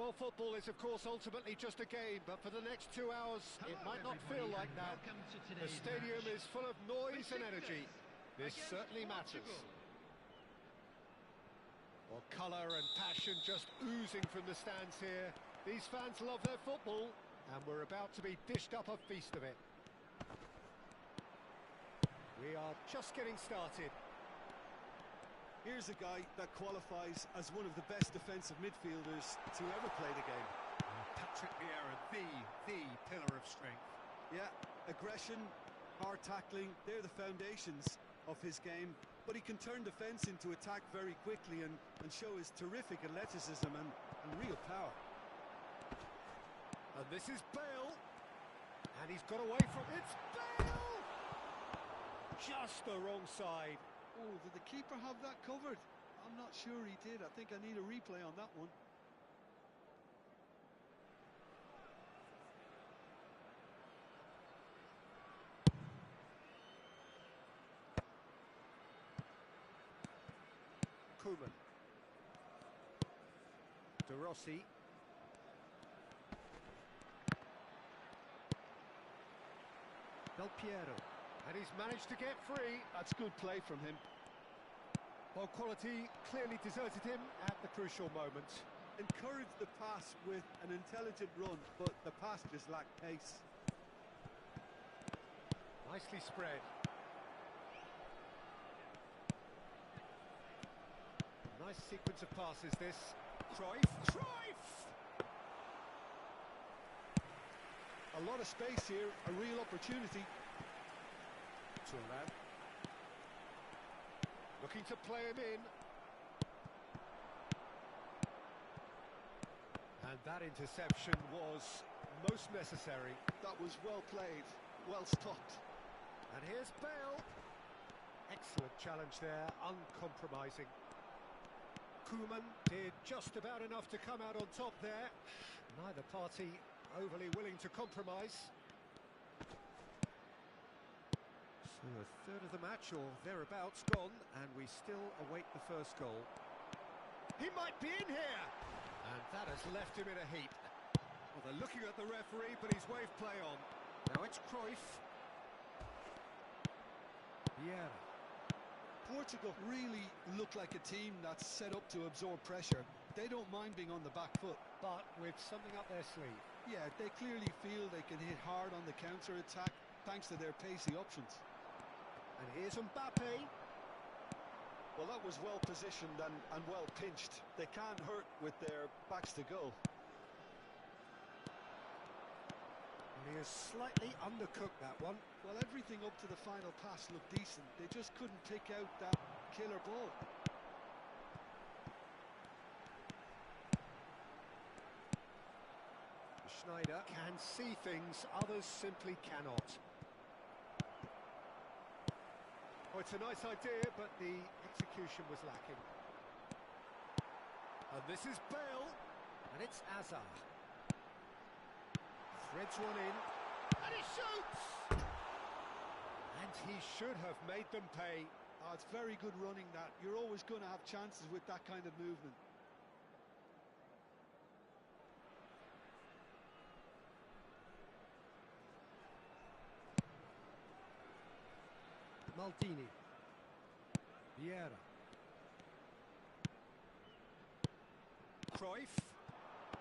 Well, football is, of course, ultimately just a game, but for the next 2 hours, it might not feel like that. The stadium is full of noise and energy. This certainly matters. Well, colour and passion just oozing from the stands here. These fans love their football, and we're about to be dished up a feast of it. We are just getting started. Here's a guy that qualifies as one of the best defensive midfielders to ever play the game. Patrick Vieira, the pillar of strength. Yeah, aggression, hard tackling, they're the foundations of his game. But he can turn defence into attack very quickly and show his terrific athleticism and real power. And this is Bale. And he's got away from it. It's Bale! Just the wrong side. Oh, did the keeper have that covered? I'm not sure he did. I think I need a replay on that one. Koeman. De Rossi. Del Piero. And he's managed to get free. That's good play from him. Well, quality clearly deserted him at the crucial moment. Encouraged the pass with an intelligent run, but the pass just lacked pace. Nicely spread. Nice sequence of passes, this. Cruyff! A lot of space here, a real opportunity. Turan. Looking to play him in. And that interception was most necessary. That was well played, well stopped. And here's Bale. Excellent challenge there, uncompromising. Koeman did just about enough to come out on top there. Neither party overly willing to compromise. So a third of the match or thereabouts gone, and we still await the first goal. He might be in here! And that has left him in a heap. Well, they're looking at the referee, but he's waved play on. Now it's Cruyff. Vieira. Portugal really look like a team that's set up to absorb pressure. They don't mind being on the back foot. But with something up their sleeve. Yeah, they clearly feel they can hit hard on the counter-attack thanks to their pacey options. And here's Mbappe. Well, that was well positioned and well pinched. They can't hurt with their backs to goal. And he has slightly undercooked that one. Well, everything up to the final pass looked decent. They just couldn't pick out that killer ball. Schneider can see things others simply cannot. Oh, it's a nice idea, but the execution was lacking. And this is Bale, and it's Azar. Threads one in, and he shoots! And he should have made them pay. Oh, it's very good running that. You're always going to have chances with that kind of movement. Maldini. Vieira. Cruyff.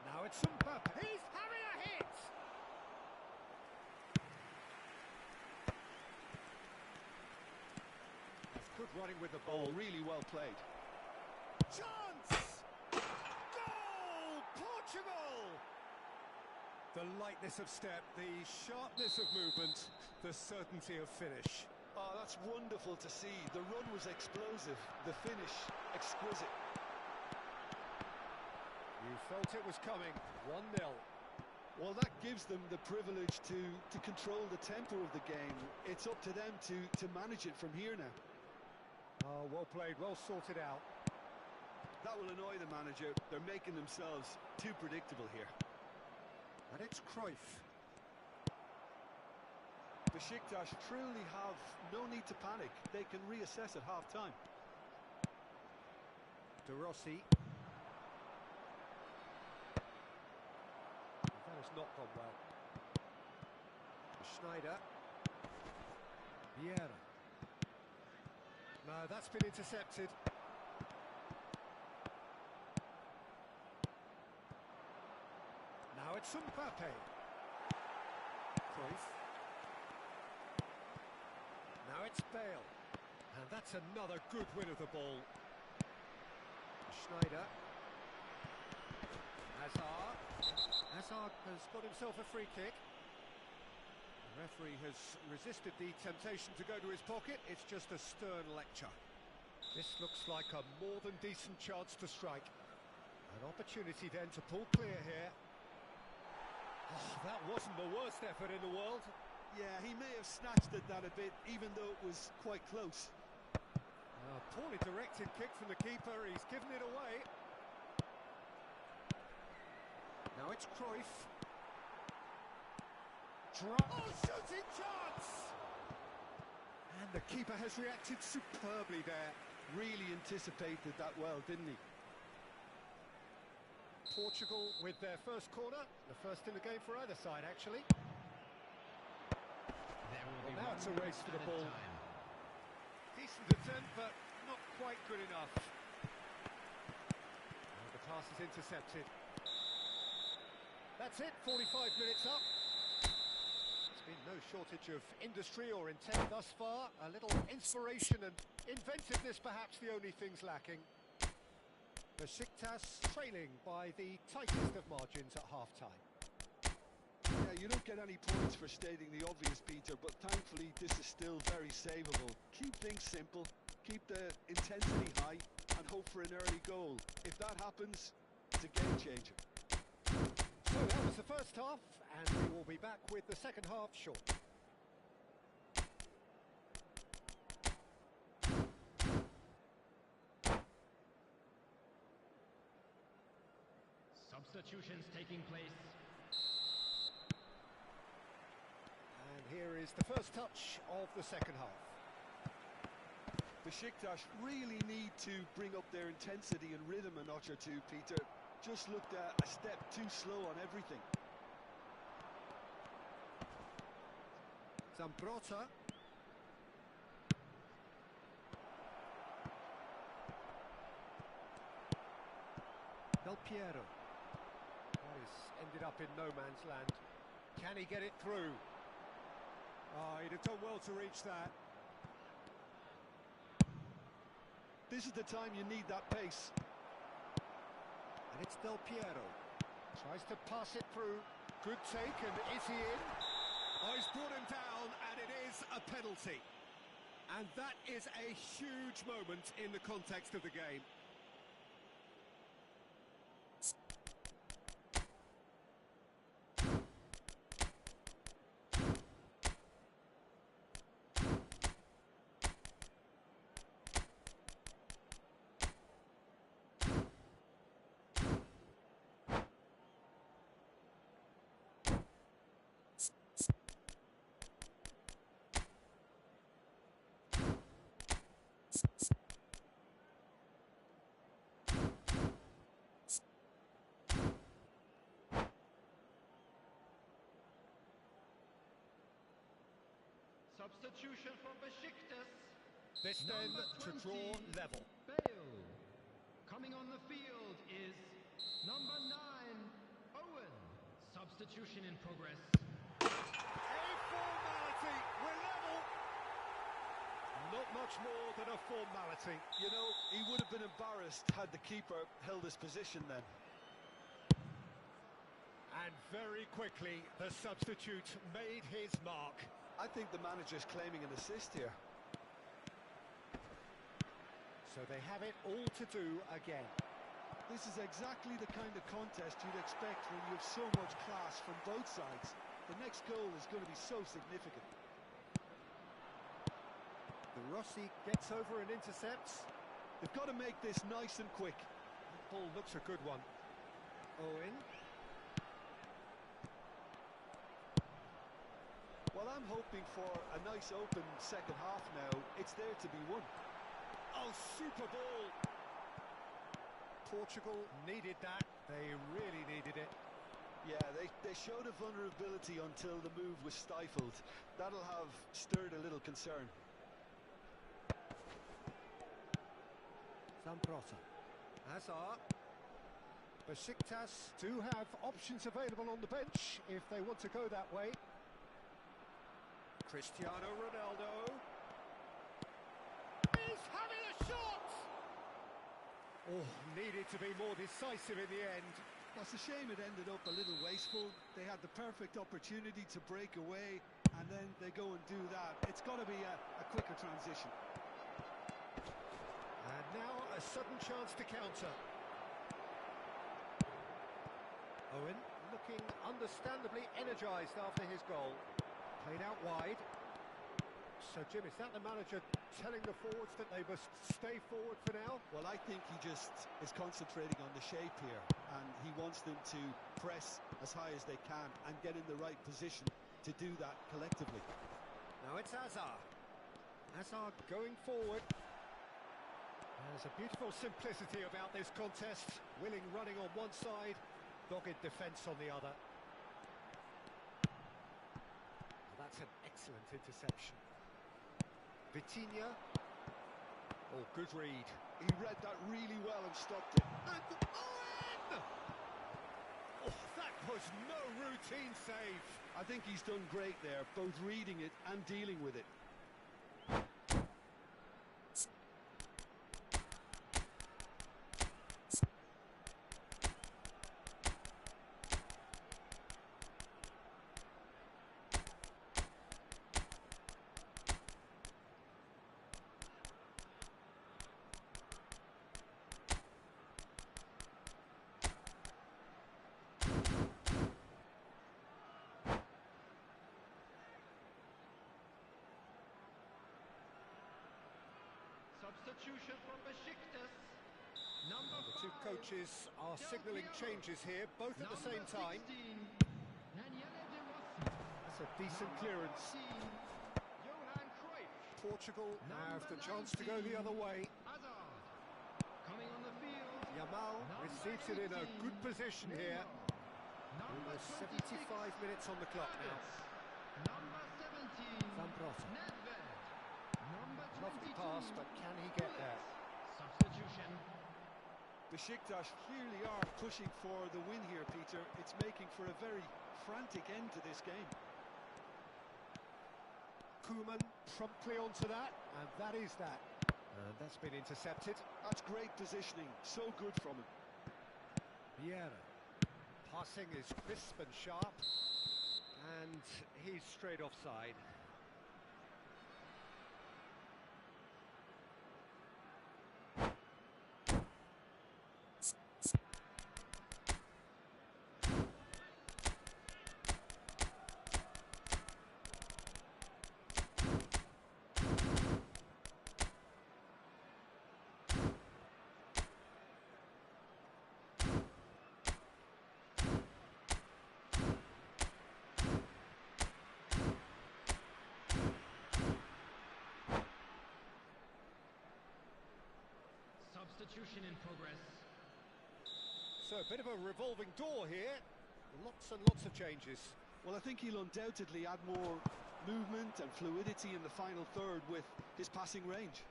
Now it's Mbappe. He's having a hit! That's good running with the ball. Really well played. Chance! Goal! Portugal! The lightness of step, the sharpness of movement, the certainty of finish. Oh, that's wonderful to see. The run was explosive, the finish exquisite. You felt it was coming. 1-0. Well, that gives them the privilege to control the tempo of the game. It's up to them to manage it from here now. Oh, well played, well sorted out. That will annoy the manager. They're making themselves too predictable here. And it's Cruyff. Besiktas truly have no need to panic. They can reassess at half-time. De Rossi. That has not gone well. Schneider. Vieira. No, that's been intercepted. Now it's Mbappe. Cruyff. Now it's Bale. And that's another good win of the ball. Schneider. Hazard. Hazard has got himself a free kick. The referee has resisted the temptation to go to his pocket. It's just a stern lecture. This looks like a more than decent chance to strike. An opportunity then to pull clear here. Oh, that wasn't the worst effort in the world. Yeah, he may have snatched at that a bit, even though it was quite close. Poorly directed kick from the keeper. He's given it away. Now it's Cruyff. Oh, shooting chance! And the keeper has reacted superbly there. Really anticipated that well, didn't he? Portugal with their first corner. The first in the game for either side, actually. Well, now it's a race for the ball. Decent attempt, but not quite good enough. Well, the pass is intercepted. That's it, 45 minutes up. There's been no shortage of industry or intent thus far. A little inspiration and inventiveness, perhaps the only things lacking. Besiktas trailing by the tightest of margins at half-time. Yeah, you don't get any points for stating the obvious, Peter, but thankfully this is still very savable. Keep things simple, keep the intensity high, and hope for an early goal. If that happens, it's a game changer. So that was the first half, and we will be back with the second half shortly. Substitutions taking place. And here is the first touch of the second half. Besiktas really need to bring up their intensity and rhythm a notch or two, Peter. Just looked a step too slow on everything. Zambrota. Del Piero. He's ended up in no man's land. Can he get it through? Oh, he'd have done well to reach that. This is the time you need that pace. And it's Del Piero. Tries to pass it through. Good take, and is he in? Oh, he's brought him down, and it is a penalty. And that is a huge moment in the context of the game. Substitution for Besiktas. This then to draw level. Bale. Coming on the field is number 9, Owen. Substitution in progress. A formality. We're level. Not much more than a formality. You know, he would have been embarrassed had the keeper held his position then. And very quickly, the substitute made his mark. I think the manager's claiming an assist here. So they have it all to do again. This is exactly the kind of contest you'd expect when you have so much class from both sides. The next goal is going to be so significant. The Rossi gets over and intercepts. They've got to make this nice and quick. That ball looks a good one. Owen. Well, I'm hoping for a nice open second half now. It's there to be won. Oh, super ball! Portugal needed that. They really needed it. Yeah, they showed a vulnerability until the move was stifled. That'll have stirred a little concern. Zambrota. Hazard. Besiktas do have options available on the bench if they want to go that way. Cristiano Ronaldo. He's having a shot! Oh, needed to be more decisive in the end. It's a shame it ended up a little wasteful. They had the perfect opportunity to break away, and then they go and do that. It's got to be a quicker transition. And now a sudden chance to counter. Owen looking understandably energised after his goal. Played out wide. So, Jim, is that the manager telling the forwards that they must stay forward for now? Well, I think he just is concentrating on the shape here, and he wants them to press as high as they can and get in the right position to do that collectively. Now it's Hazard. Hazard going forward. There's a beautiful simplicity about this contest. Willing running on one side, dogged defence on the other. Well, that's an excellent interception. Vitinha. Oh, good read. He read that really well and stopped it. And Owen! Oh, that was no routine save. I think he's done great there, both reading it and dealing with it. Substitution from Besiktas. The two coaches are signalling changes here, both at the same time. That's a decent clearance. Portugal have the chance to go the other way. Coming on the field. Yamal receives it in a good position here. Almost 75 minutes on the clock now. Number 17. Zambrota. Number Lovely 22. pass, but can he get there? Substitution. Besiktas clearly are pushing for the win here, Peter. It's making for a very frantic end to this game. Koeman promptly onto that, and that is that. And that's been intercepted. That's great positioning, so good from him. Vieira. Passing is crisp and sharp, and he's straight offside. Substitution in progress. So a bit of a revolving door here. Lots and lots of changes. Well, I think he'll undoubtedly add more movement and fluidity in the final third with his passing range.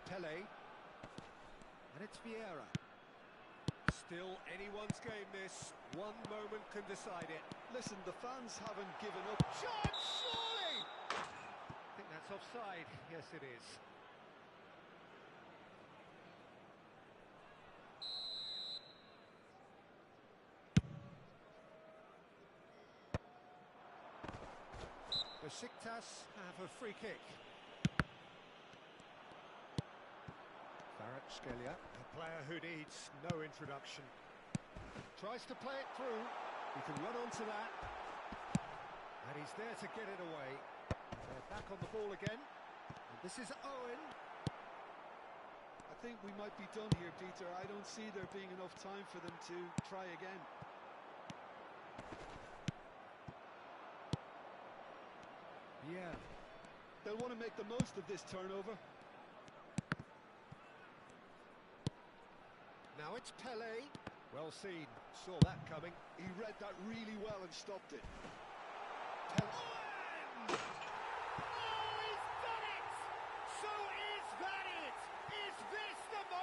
Pele. And it's Vieira. Still anyone's game this. One moment can decide it. Listen, the fans haven't given up. Shot, surely! I think that's offside. Yes, it is. Besiktas have a free kick. Kvaratskhelia, a player who needs no introduction. Tries to play it through. He can run onto that. And he's there to get it away. They're back on the ball again. And this is Owen. I think we might be done here, Peter. I don't see there being enough time for them to try again. Yeah. They'll want to make the most of this turnover. Now it's Pele. Well seen. Saw that coming. He read that really well and stopped it.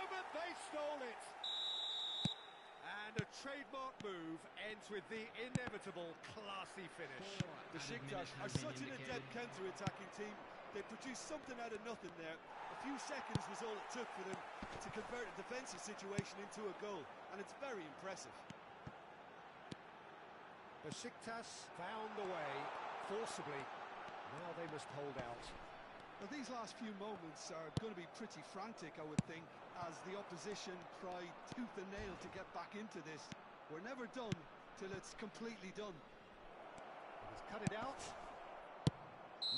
moment, they stole it. And a trademark move ends with the inevitable classy finish. Besiktas are such an adept counter-attacking team. They produced something out of nothing there. A few seconds was all it took for them to convert a defensive situation into a goal, and it's very impressive. Besiktas found the way forcibly. Now they must hold out. Well, these last few moments are going to be pretty frantic, I would think, as the opposition try tooth and nail to get back into this. We're never done till it's completely done. He's cut it out.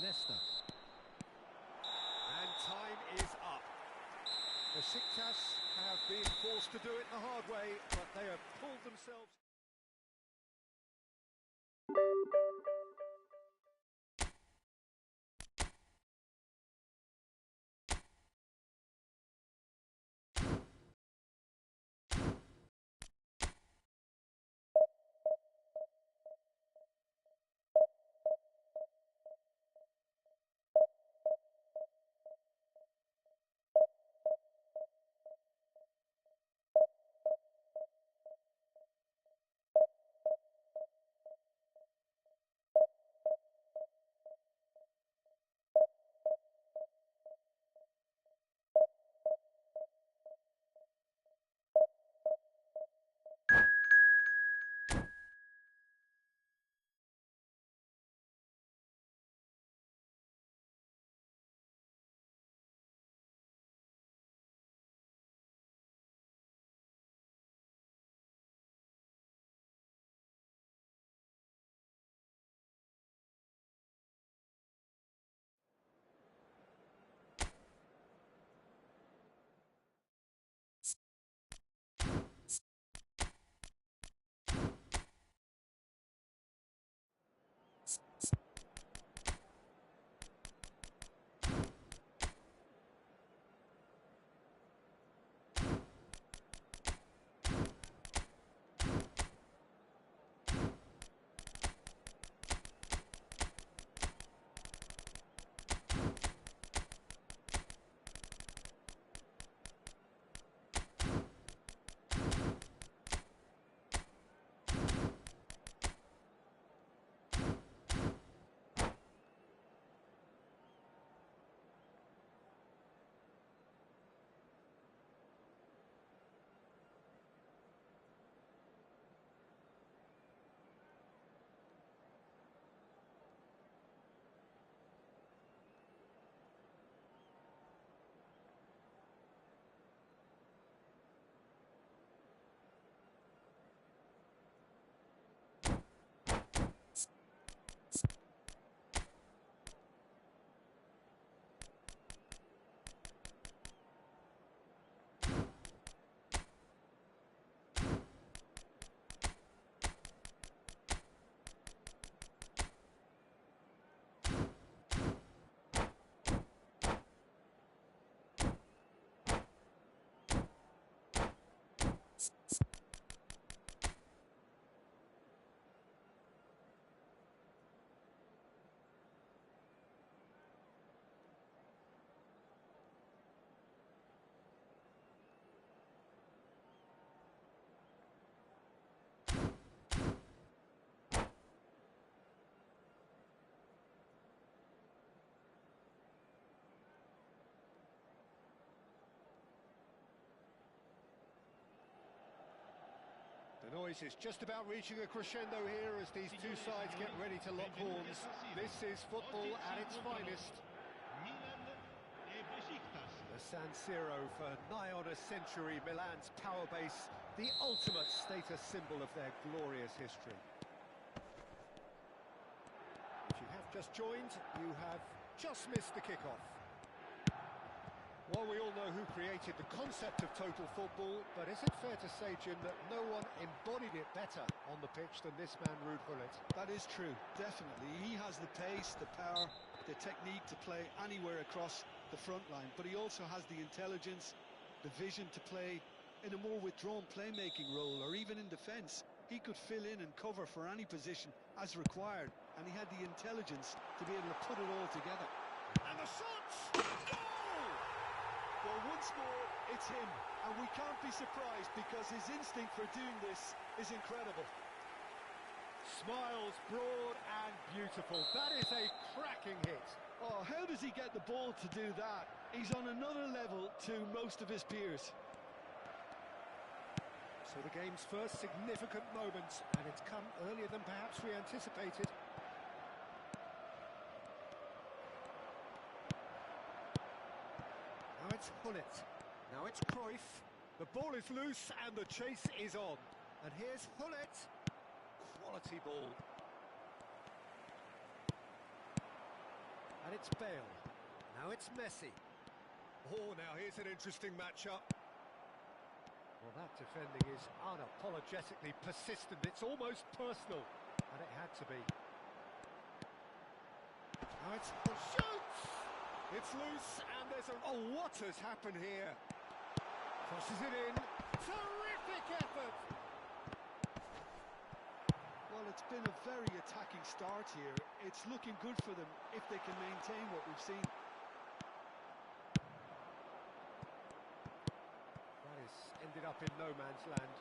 Leicester. And time is up. Besiktas have been forced to do it the hard way, but they have pulled themselves. The noise is just about reaching a crescendo here as these two sides get ready to lock horns. This is football at its finest. The San Siro for nigh on a century, Milan's power base, the ultimate status symbol of their glorious history. If you have just joined, you have just missed the kickoff. Well, we all know who created the concept of total football, but is it fair to say, Jim, that no one embodied it better on the pitch than this man, Ruud Gullit? That is true, definitely. He has the pace, the power, the technique to play anywhere across the front line, but he also has the intelligence, the vision to play in a more withdrawn playmaking role, or even in defence. He could fill in and cover for any position as required, and he had the intelligence to be able to put it all together. And the shots! Goal! Well, once more, It's him, and we can't be surprised because his instinct for doing this is incredible. Smiles broad and beautiful. That is a cracking hit. Oh, how does he get the ball to do that? He's on another level to most of his peers. So the game's first significant moment, and it's come earlier than perhaps we anticipated. Now it's Hullet. Now it's Cruyff. The ball is loose and the chase is on. And here's Hullet. Quality ball. And it's Bale. Now it's Messi. Oh, now here's an interesting matchup. Well, that defending is unapologetically persistent. It's almost personal. And it had to be. Now it's shoots! It's loose and there's a... Oh, what has happened here? Crosses it in. Terrific effort! Well, it's been a very attacking start here. It's looking good for them if they can maintain what we've seen. That has ended up in no man's land.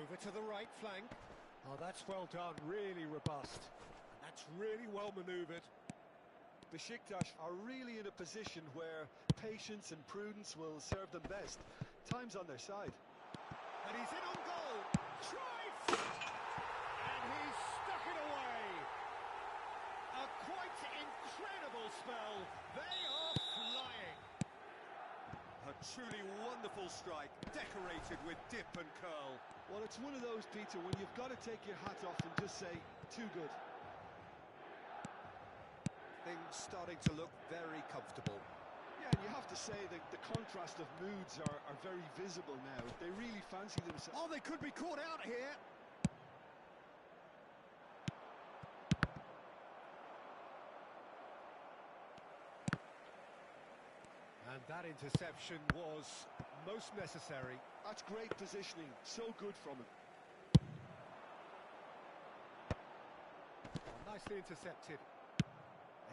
Over to the right flank. Oh, that's well done, really robust. And that's really well manoeuvred. Besiktas are really in a position where patience and prudence will serve them best. Time's on their side. And he's in on goal. Cruyff! And he's stuck it away. A quite incredible spell. They are flying. A truly wonderful strike, decorated with dip and curl. Well, it's one of those, Peter, when you've got to take your hat off and just say, too good. Things starting to look very comfortable. Yeah, and you have to say that the contrast of moods are very visible now. They really fancy themselves. Oh, they could be caught out here. And that interception was most necessary. That's great positioning. So good from him. Oh, nicely intercepted.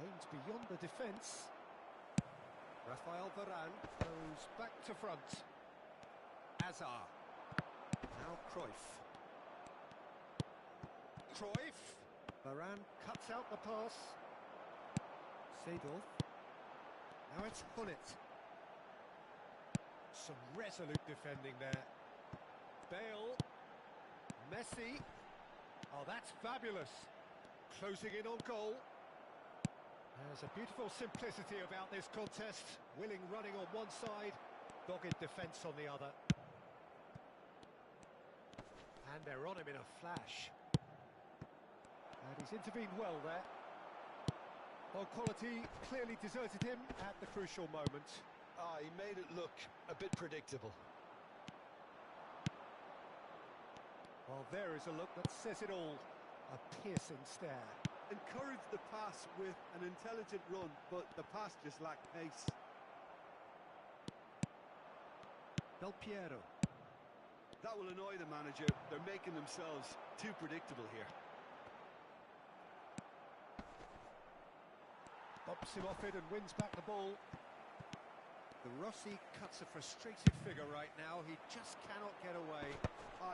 Aimed beyond the defence. Rafael Varane goes back to front. Azar. Now Cruyff. Cruyff. Varane cuts out the pass. Seedorf. Now it's Hullet. Some resolute defending there. Bale. Messi. Oh, that's fabulous. Closing in on goal. There's a beautiful simplicity about this contest. Willing running on one side, dogged defence on the other. And they're on him in a flash. And he's intervened well there. Well, quality clearly deserted him at the crucial moment. He made it look a bit predictable. Well, there is a look that says it all. A piercing stare. Encouraged the pass with an intelligent run, but the pass just lacked pace. Del Piero. That will annoy the manager. They're making themselves too predictable here. Bumps him off it and wins back the ball. The Rossi cuts a frustrated figure right now. He just cannot get away.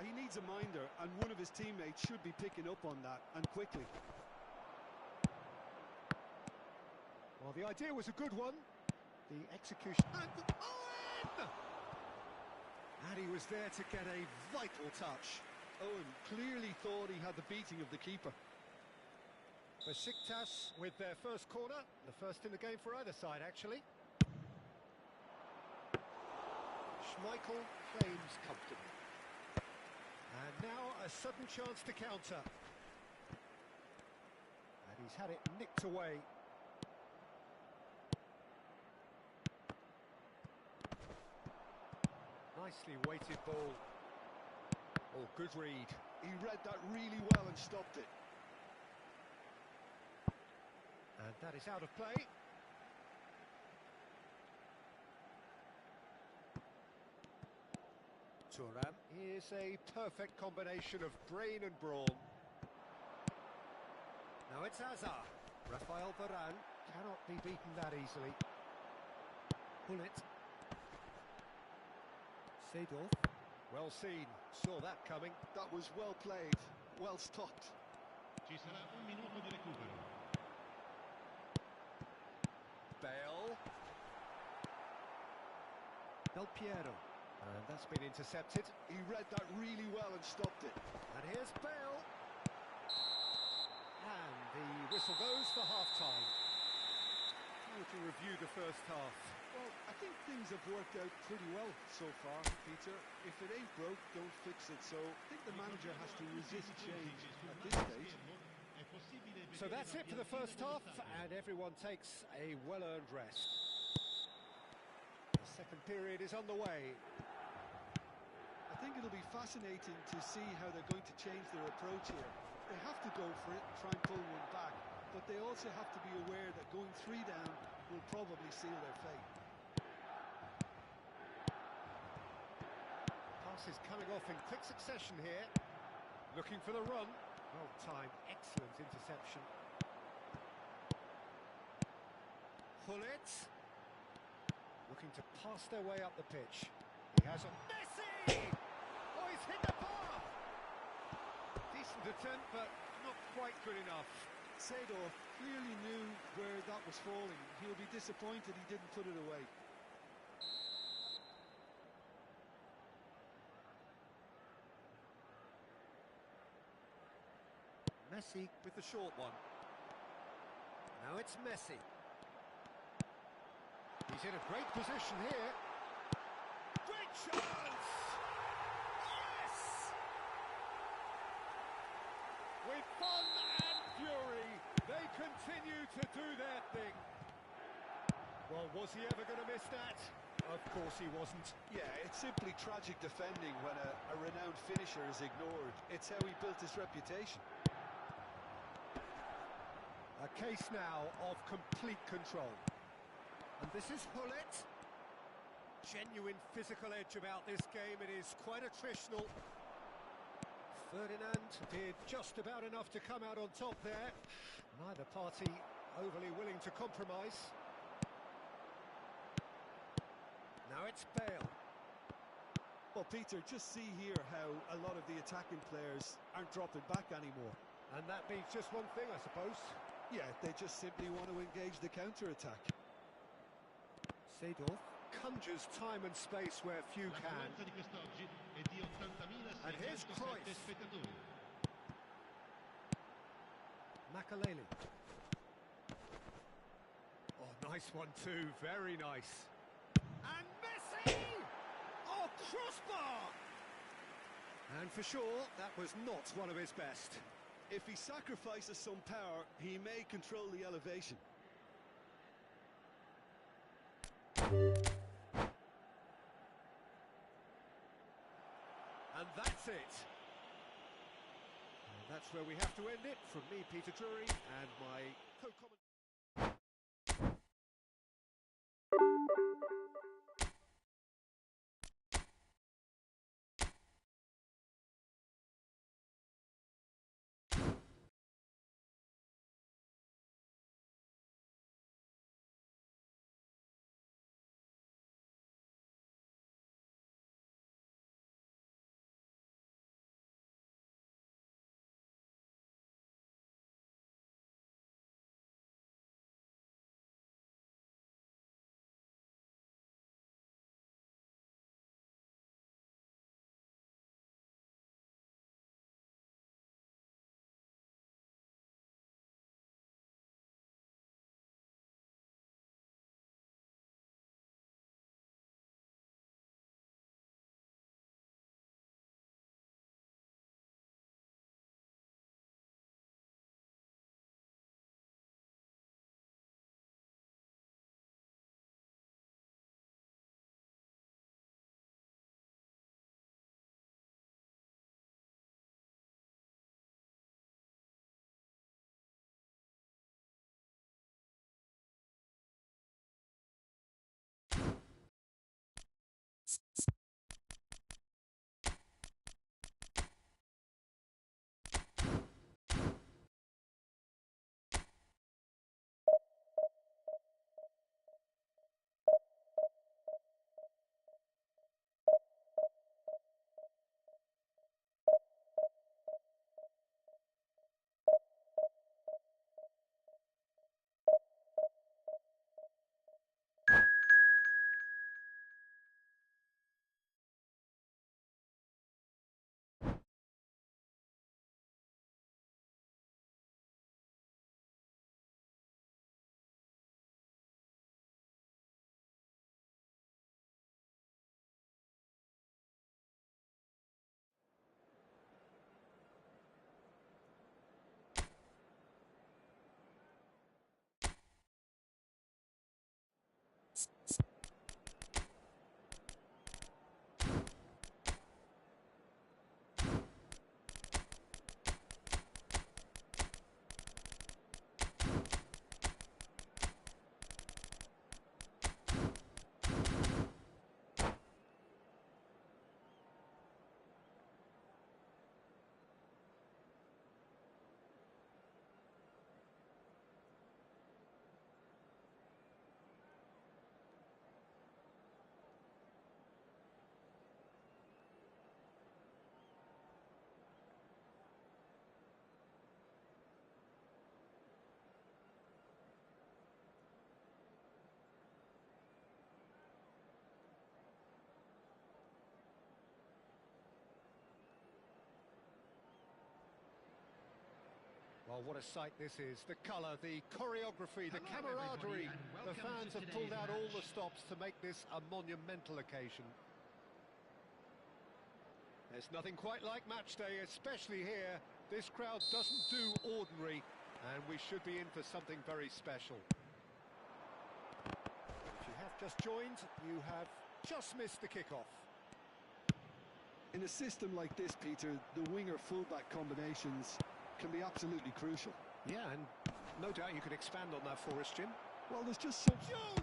He needs a minder, and one of his teammates should be picking up on that, and quickly. Well, the idea was a good one. The execution... And Owen! And he was there to get a vital touch. Owen clearly thought he had the beating of the keeper. Besiktas with their first corner. The first in the game for either side, actually. Schmeichel claims comfortably. And now a sudden chance to counter. And he's had it nicked away. Nicely weighted ball. Oh, good read. He read that really well and stopped it. And that is out of play. Thuram is a perfect combination of brain and brawn. Now it's Azar. Rafael Varane cannot be beaten that easily. Hullet. Seedorf. Well seen, saw that coming. That was well played, well stopped. Ci sarà un minuto di recupero. Bale. Del Piero. And that's been intercepted. He read that really well and stopped it. And here's Bale. And the whistle goes for half-time. How would you review the first half? Well, I think things have worked out pretty well so far, Peter. If it ain't broke, don't fix it. So I think the manager has to resist change at this stage. So that's it for the first half, and everyone takes a well-earned rest. The second period is underway. I think it'll be fascinating to see how they're going to change their approach here. They have to go for it and try and pull one back, but they also have to be aware that going 3 down will probably seal their fate. Passes coming off in quick succession here. Looking for the run. Well timed, excellent interception. Hullet. Looking to pass their way up the pitch. He has a Messi! Oh, he's hit the bar! Decent attempt, but not quite good enough. Seedorf clearly knew where that was falling. He'll be disappointed he didn't put it away. Messi with the short one. Now it's Messi. He's in a great position here. Great chance! Yes! With fun and fury, they continue to do their thing. Well, was he ever going to miss that? Of course he wasn't. Yeah, it's simply tragic defending when a renowned finisher is ignored. It's how he built his reputation. A case now of complete control. And this is Hullet. Genuine physical edge about this game. It is quite attritional. Ferdinand did just about enough to come out on top there. Neither party overly willing to compromise. Now it's Bale. Well, Peter, just see here how a lot of the attacking players aren't dropping back anymore. And that means just one thing, I suppose. Yeah, they just simply want to engage the counter-attack. Seedorf conjures time and space where few can. And here's Cruyff. Makaleli. Oh, nice one too, very nice. And Messi! Oh, crossbar! And for sure, that was not one of his best. If he sacrifices some power, he may control the elevation. And that's it. And that's where we have to end it. From me, Peter Drury, and my co-commentator. Oh, what a sight this is. The colour, the choreography, the camaraderie. The fans have pulled out all the stops to make this a monumental occasion. There's nothing quite like match day, especially here. This crowd doesn't do ordinary, and we should be in for something very special. If you have just joined, you have just missed the kickoff. In a system like this, Peter, the winger-fullback combinations can be absolutely crucial. Yeah, and no doubt you could expand on that for us, Jim. Well, there's just some... Joe!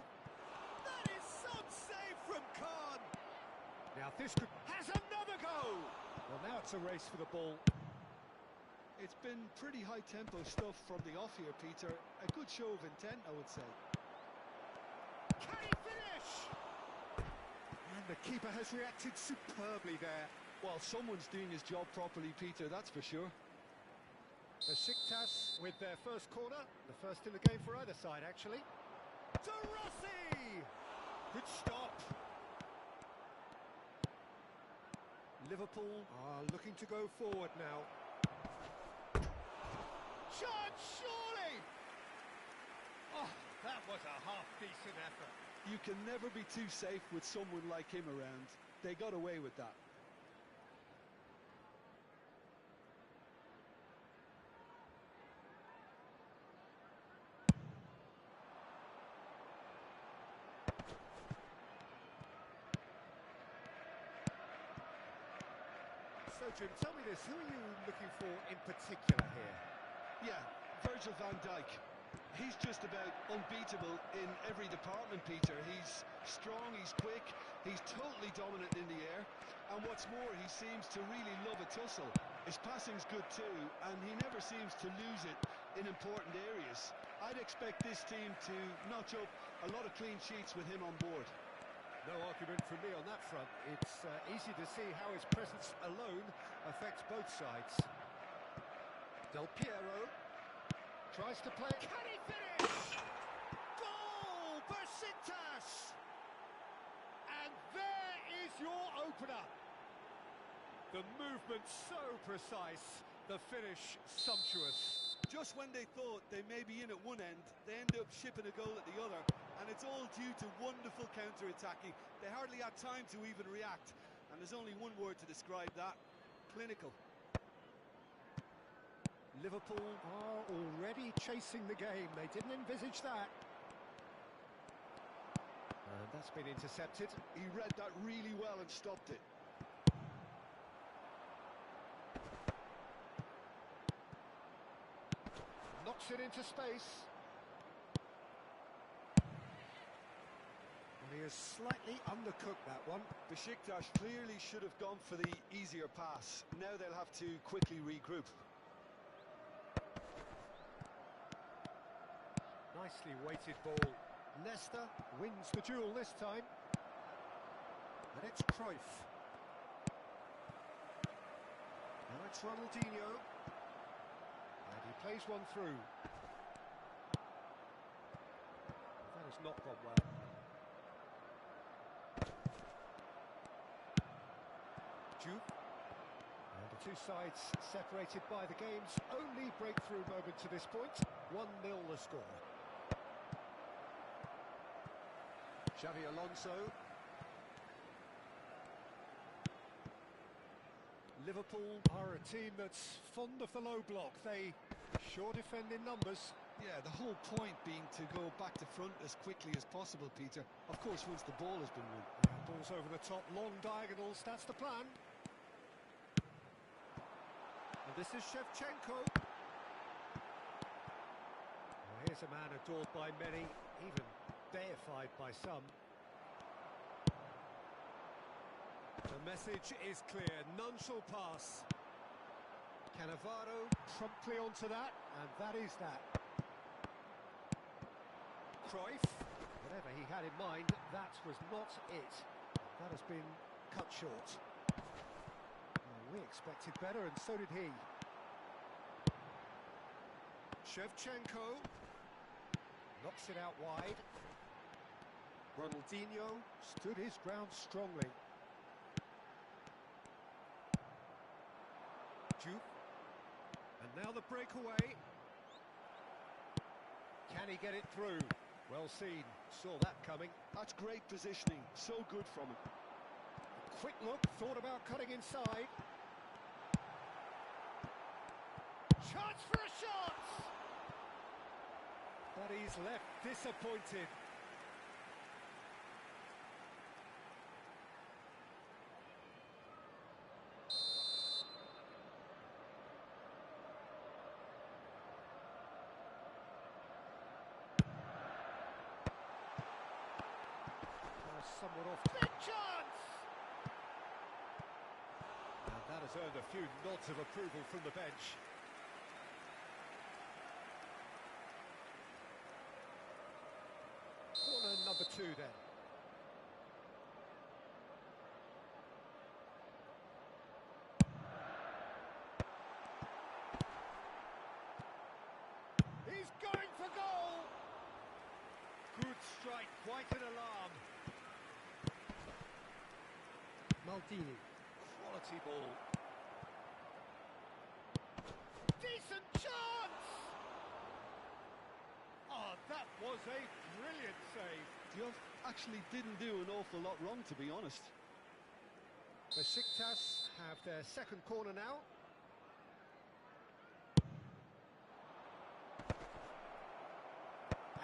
That is some save from Khan! Now this could... has another go! Well, now it's a race for the ball. It's been pretty high-tempo stuff from the off here, Peter. A good show of intent, I would say. Can he finish? And the keeper has reacted superbly there. Well, someone's doing his job properly, Peter, that's for sure. Besiktas with their first corner. The first in the game for either side, actually. To Rossi! Good stop. Liverpool are looking to go forward now. Chance, surely! Oh, that was a half-decent effort. You can never be too safe with someone like him around. They got away with that. So, Jim, tell me this, who are you looking for in particular here? Yeah, Virgil van Dijk. He's just about unbeatable in every department, Peter. He's strong, he's quick, he's totally dominant in the air. And what's more, he seems to really love a tussle. His passing's good too, and he never seems to lose it in important areas. I'd expect this team to notch up a lot of clean sheets with him on board. No argument from me on that front. It's easy to see how his presence alone affects both sides. Del Piero tries to play. Can he finish? Goal! Besiktas! And there is your opener. The movement so precise, the finish sumptuous. Just when they thought they may be in at one end, they end up shipping a goal at the other. And it's all due to wonderful counter-attacking. They hardly had time to even react. And there's only one word to describe that: clinical. Liverpool are already chasing the game. They didn't envisage that. And that's been intercepted. He read that really well and stopped it. Knocks it into space. He has slightly undercooked that one. Besiktas clearly should have gone for the easier pass. Now they'll have to quickly regroup. Nicely weighted ball. Leicester wins the duel this time. And it's Cruyff. Now it's Ronaldinho. And he plays one through. That has not gone well. And the two sides separated by the game's only breakthrough moment to this point. 1-0 the score. Xavi Alonso. Liverpool are a team that's fond of the low block. They sure defend in numbers. Yeah, the whole point being to go back to front as quickly as possible, Peter. Of course, once the ball has been won. Ball's over the top, long diagonals, that's the plan. And this is Shevchenko. Well, here's a man adored by many, even deified by some. The message is clear, none shall pass. Cannavaro promptly onto that, and that is that. Cruyff, whatever he had in mind, that was not it. That has been cut short. Well, we expected better, and so did he. Shevchenko knocks it out wide. Ronaldinho stood his ground strongly. Juve. And now the breakaway. Can he get it through? Well seen. Saw that coming. That's great positioning. So good from him. Quick look. Thought about cutting inside. Chance for a shot! But he's left disappointed. Somewhat off. Big chance! And that has earned a few nods of approval from the bench. Corner number 2 then. He's going for goal! Good strike, quite an alarm. Maldini. Quality ball. Decent chance! Oh, that was a brilliant save. Diouf actually didn't do an awful lot wrong, to be honest. Besiktas have their second corner now.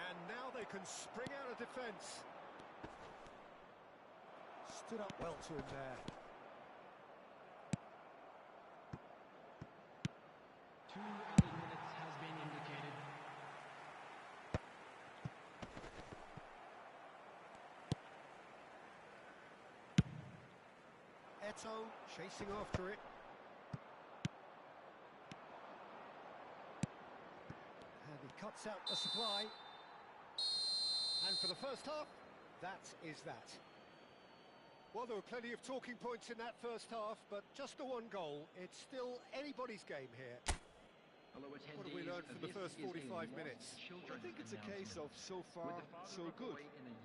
And now they can spring out of defence. Stood up well to him there. 2 added minutes has been indicated. Eto chasing after it. And he cuts out the supply. And for the first half, that is that. Well, there were plenty of talking points in that first half, but just the one goal. It's still anybody's game here. What have we learned from the first 45 minutes? I think it's a case of so far, so good.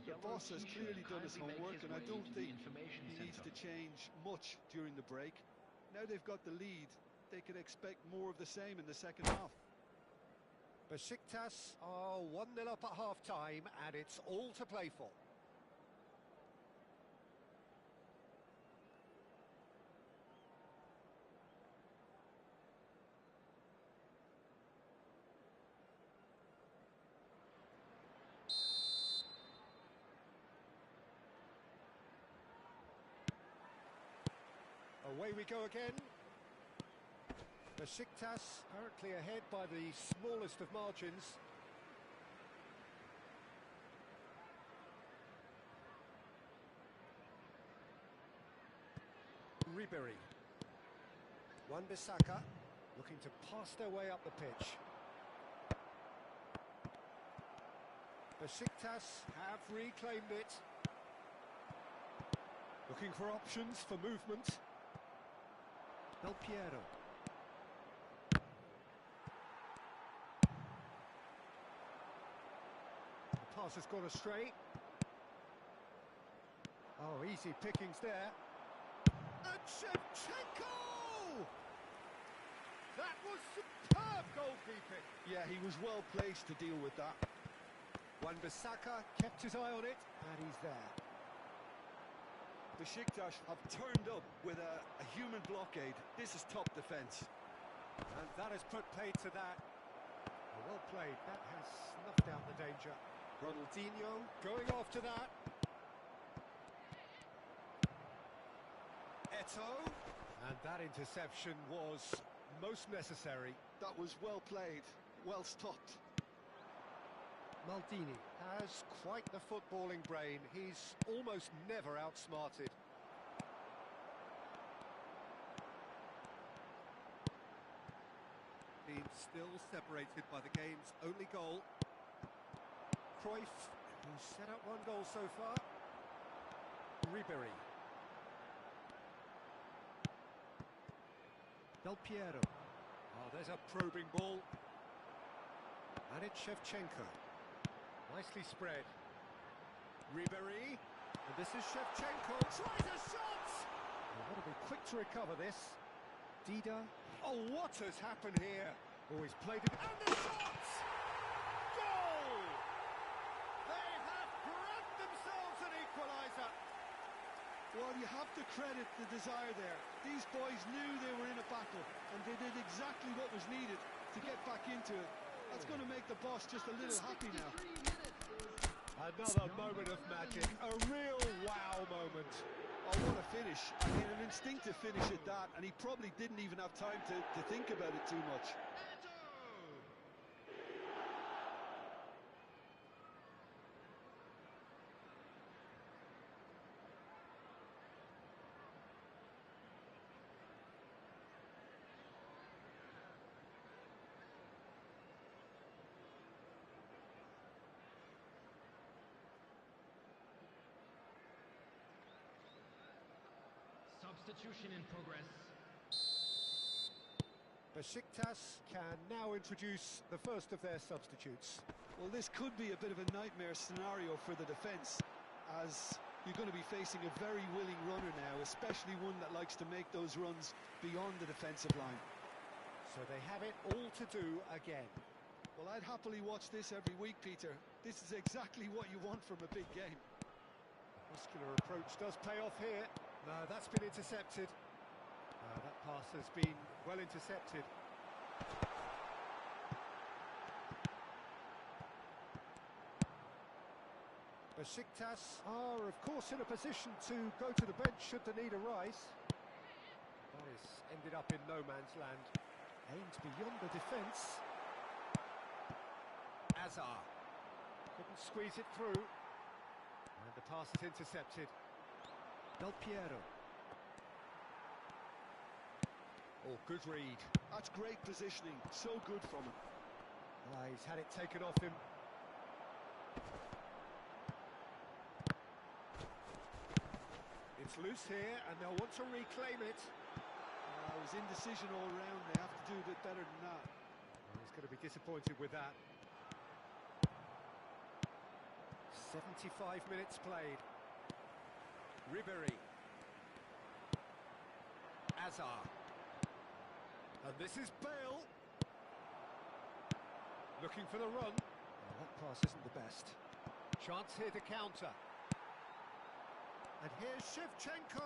The boss has clearly done his homework, and I don't think he needs to change much during the break. Now they've got the lead, they can expect more of the same in the second half. Besiktas are 1-0 up at half-time, and it's all to play for. Away we go again. Besiktas currently ahead by the smallest of margins. Ribery. Wan-Bissaka looking to pass their way up the pitch. Besiktas have reclaimed it. Looking for options for movement. Del Piero. The pass has gone astray. Oh, easy pickings there. And Shevchenko! That was superb goalkeeping. Yeah, he was well placed to deal with that. Wan-Bissaka kept his eye on it, and he's there. Besiktas have turned up with a human blockade. This is top defence. And that has put paid to that. Well played. That has snuffed out the danger. Ronaldinho going after that. Eto. And that interception was most necessary. That was well played, well stopped. Maldini has quite the footballing brain. He's almost never outsmarted. Being still separated by the game's only goal. Cruyff, who's set up one goal so far. Ribery. Del Piero. Oh, there's a probing ball. And it's Shevchenko. Nicely spread. Ribery. And this is Shevchenko. Tries a shot! Oh, got to be quick to recover this. Dida. Oh, what has happened here? Oh, he's played it. And the shot! Goal! Well, you have to credit the desire there. These boys knew they were in a battle, and they did exactly what was needed to get back into it. That's going to make the boss just a little happy now. Another moment of magic, a real wow moment. Oh, what a finish. I mean, an instinctive finish at that, and he probably didn't even have time to think about it too much. Substitution in progress. Besiktas can now introduce the first of their substitutes. Well, this could be a bit of a nightmare scenario for the defence, as you're going to be facing a very willing runner now, especially one that likes to make those runs beyond the defensive line. So they have it all to do again. Well, I'd happily watch this every week, Peter. This is exactly what you want from a big game. Muscular approach does pay off here. No, that's been intercepted. That pass has been well intercepted. Besiktas are, of course, in a position to go to the bench should the need arise. That has ended up in no man's land. Aimed beyond the defence. Azar couldn't squeeze it through. And the pass is intercepted. Del Piero. Oh, good read. That's great positioning. So good from him. He's had it taken off him. It's loose here, and they'll want to reclaim it. It was indecision all round. They have to do a bit better than that. He's going to be disappointed with that. 75 minutes played. Ribery. Azar. And this is Bale. Looking for the run. Oh, that pass isn't the best. Chance here to counter. And here's Shevchenko.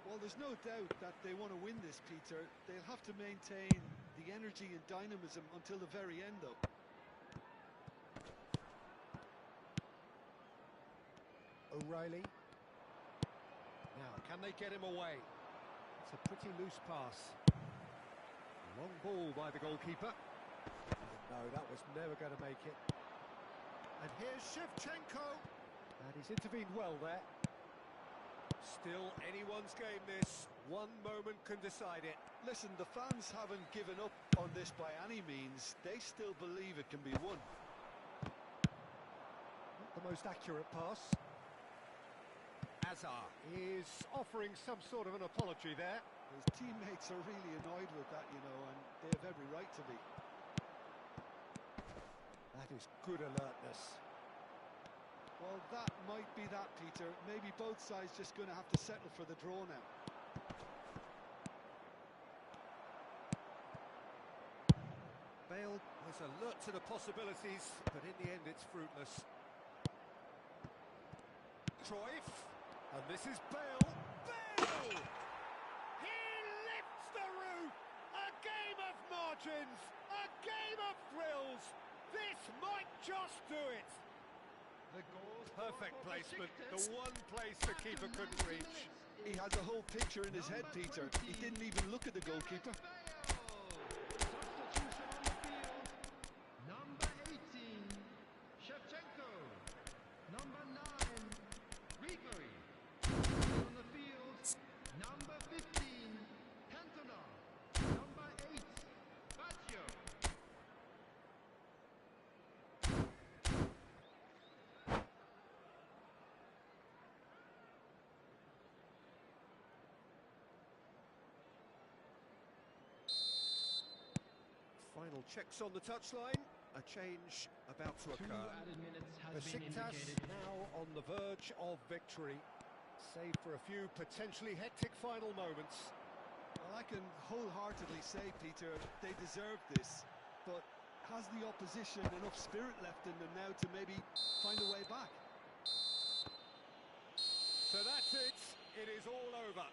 Well, there's no doubt that they want to win this, Peter. They'll have to maintain the energy and dynamism until the very end, though. O'Reilly. Now, can they get him away? It's a pretty loose pass. Long ball by the goalkeeper. No, that was never going to make it. And here's Shevchenko. And he's intervened well there. Still anyone's game this. One moment can decide it. Listen, the fans haven't given up on this by any means. They still believe it can be won. Not the most accurate pass. Azar is offering some sort of an apology there. His teammates are really annoyed with that, you know, and they have every right to be. That is good alertness. Well, that might be that, Peter. Maybe both sides just going to have to settle for the draw now. Bale was alert to the possibilities, but in the end it's fruitless. Cruyff, and this is Bale. Bale! He lifts the roof! A game of margins! A game of thrills! This might just do it! The goal. Perfect placement, the one place the keeper couldn't reach. He had the whole picture in his head, Peter. He didn't even look at the goalkeeper. Substitution on the field. Number 18, Shevchenko. Number 9, Ribery. On the field, number 15, Cantona. Number 8, Baggio. Final checks on the touchline. A change about to 2 occur. added minutes has been Besiktas indicated. now on the verge of victory, save for a few potentially hectic final moments. Well, I can wholeheartedly say, Peter, they deserve this. But has the opposition enough spirit left in them now to maybe find a way back? So that's it. It is all over.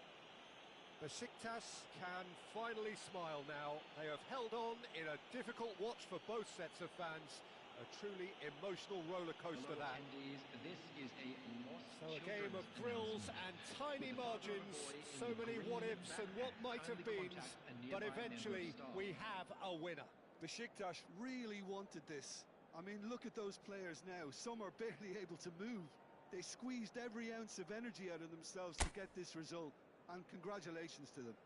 Besiktas can finally smile now. They have held on in a difficult watch for both sets of fans. A truly emotional roller coaster, Hello, that. attendees. This is a lost So a game of children's thrills announcement. and tiny With the father of margins, the boy in so the many green what-ifs and what backpack, might have kindly been, contact a but nearby member of eventually staff. we have a winner. Besiktas really wanted this. I mean, look at those players now. Some are barely able to move. They squeezed every ounce of energy out of themselves to get this result, and congratulations to them.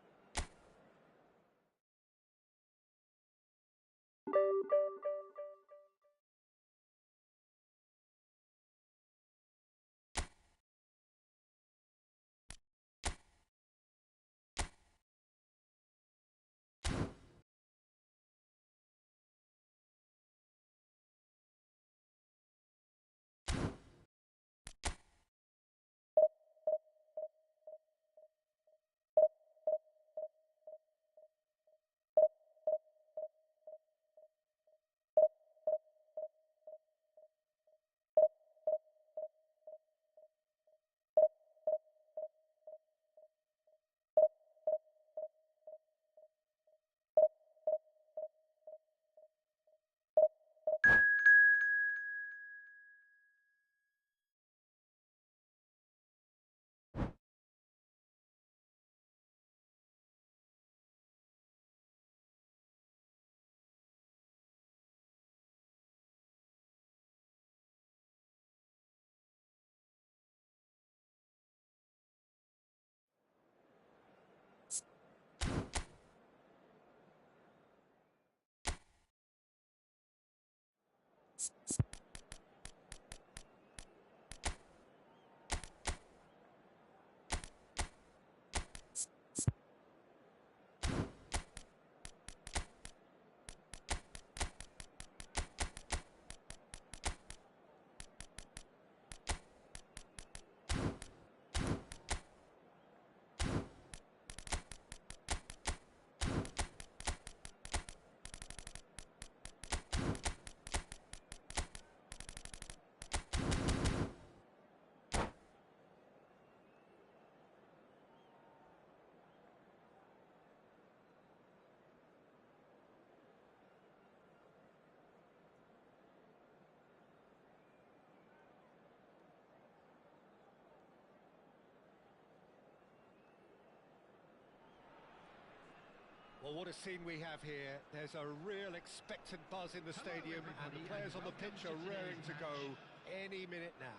Well, what a scene we have here. There's a real expectant buzz in the stadium, and the players on the pitch are raring to go any minute now.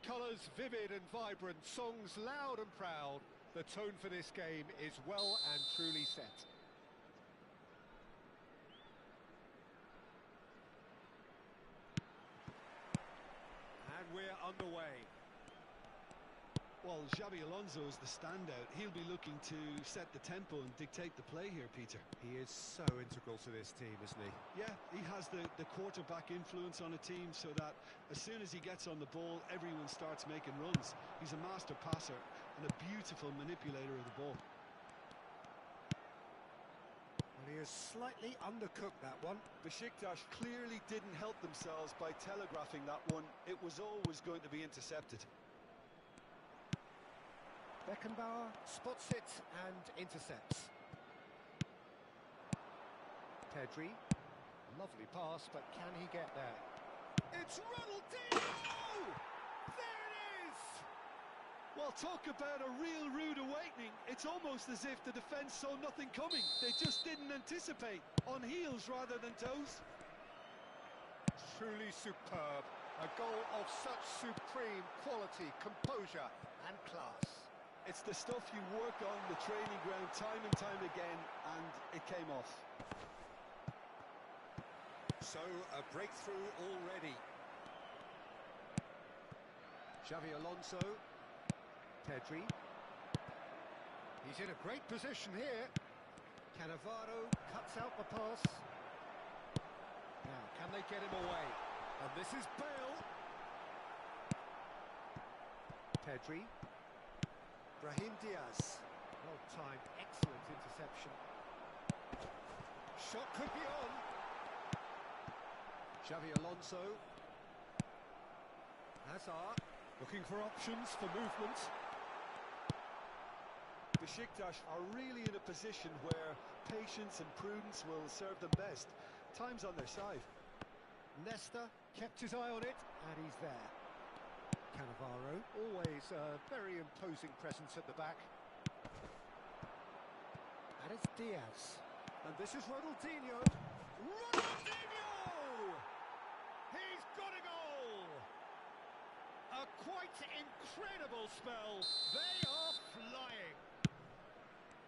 Colours vivid and vibrant, songs loud and proud. The tone for this game is well and truly set. And we're underway. Well, Xabi Alonso is the standout. He'll be looking to set the tempo and dictate the play here, Peter. He is so integral to this team, isn't he? Yeah, he has the quarterback influence on a team so that as soon as he gets on the ball, everyone starts making runs. He's a master passer and a beautiful manipulator of the ball. Well, he has slightly undercooked that one. Besiktas clearly didn't help themselves by telegraphing that one. It was always going to be intercepted. Beckenbauer spots it and intercepts. Pedri, lovely pass, but can he get there? It's Ronaldinho! There it is! Well, talk about a real rude awakening. It's almost as if the defence saw nothing coming. They just didn't anticipate. On heels rather than toes. Truly superb. A goal of such supreme quality, composure and class. It's the stuff you work on the training ground time and time again, and it came off. So, a breakthrough already. Xabi Alonso. Pedri. He's in a great position here. Cannavaro cuts out the pass. Now, can they get him away? And this is Bale. Pedri. Brahim Diaz. Well timed, excellent interception. Shot could be on. Xavi Alonso. Hazard. Looking for options for movement. Besiktas are really in a position where patience and prudence will serve them best. Time's on their side. Nesta kept his eye on it, and he's there. Cannavaro, always a very imposing presence at the back. And it's Diaz. And this is Ronaldinho. Ronaldinho! He's got a goal! A quite incredible spell. They are flying.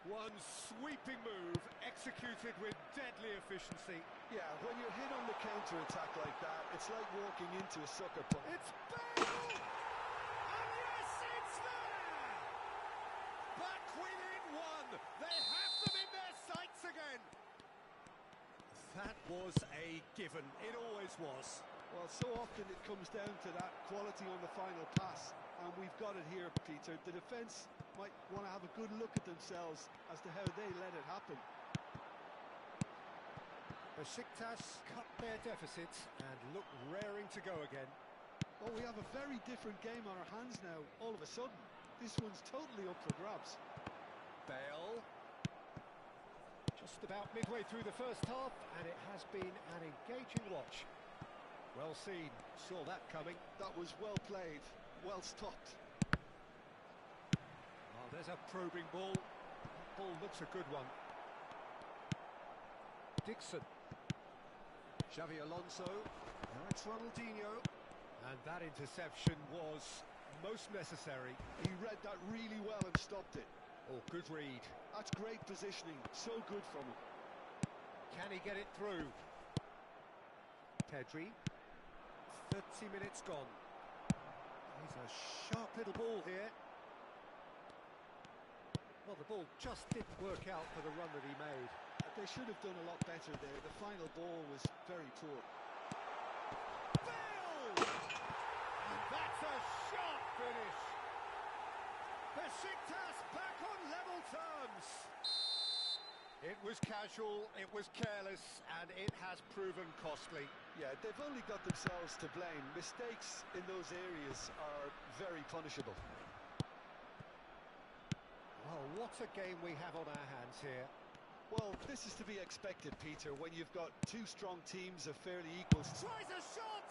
One sweeping move, executed with deadly efficiency. Yeah, when you're hit on the counter-attack like that, it's like walking into a sucker punch. It's Bale! And yes, it's there! Back within one. They have them in their sights again. That was a given. It always was. Well, so often it comes down to that quality on the final pass, and we've got it here, Peter. The defence might want to have a good look at themselves as to how they let it happen. Besiktas cut their deficits and look raring to go again. Well, we have a very different game on our hands now, all of a sudden. This one's totally up for grabs. Bale. Just about midway through the first half, and it has been an engaging watch. Well seen, saw that coming. That was well played, well stopped. Oh, there's a probing ball. That ball looks a good one. Dixon. Xavi Alonso. Now it's Ronaldinho. And that interception was most necessary. He read that really well and stopped it. Oh, good read. That's great positioning, so good from him. Can he get it through? Pedri. 30 minutes gone. He's a sharp little ball here. Well, the ball just didn't work out for the run that he made. They should have done a lot better there. The final ball was very poor. Bale! And that's a sharp finish. Besiktas back on level terms. It was casual, it was careless, and it has proven costly. Yeah, they've only got themselves to blame. Mistakes in those areas are very punishable. Well, what a game we have on our hands here. Well, this is to be expected, Peter, when you've got two strong teams of fairly equal... Tries a shot!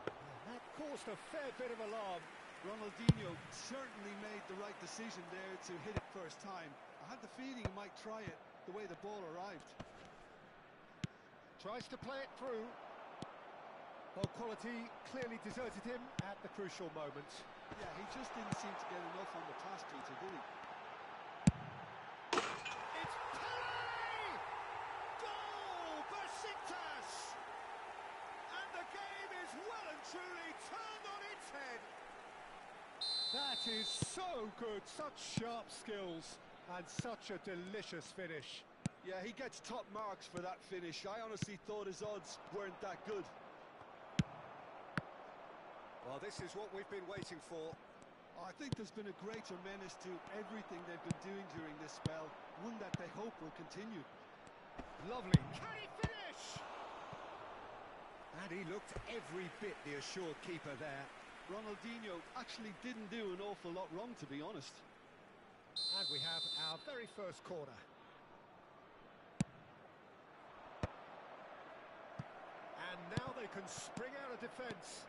And that caused a fair bit of alarm. Ronaldinho certainly made the right decision there to hit it first time. I had the feeling he might try it the way the ball arrived. Tries to play it through. Well, quality clearly deserted him at the crucial moment. Yeah, he just didn't seem to get enough on the pass, Peter, did he? It's Pele! Goal! Besiktas! And the game is well and truly turned on its head. That is so good, such sharp skills, and such a delicious finish. Yeah, he gets top marks for that finish. I honestly thought his odds weren't that good. Well, this is what we've been waiting for. I think there's been a greater menace to everything they've been doing during this spell, one that they hope will continue. Lovely. Can he finish? And he looked every bit the assured keeper there. Ronaldinho actually didn't do an awful lot wrong, to be honest. And we have our very first corner. And now they can spring out of defence.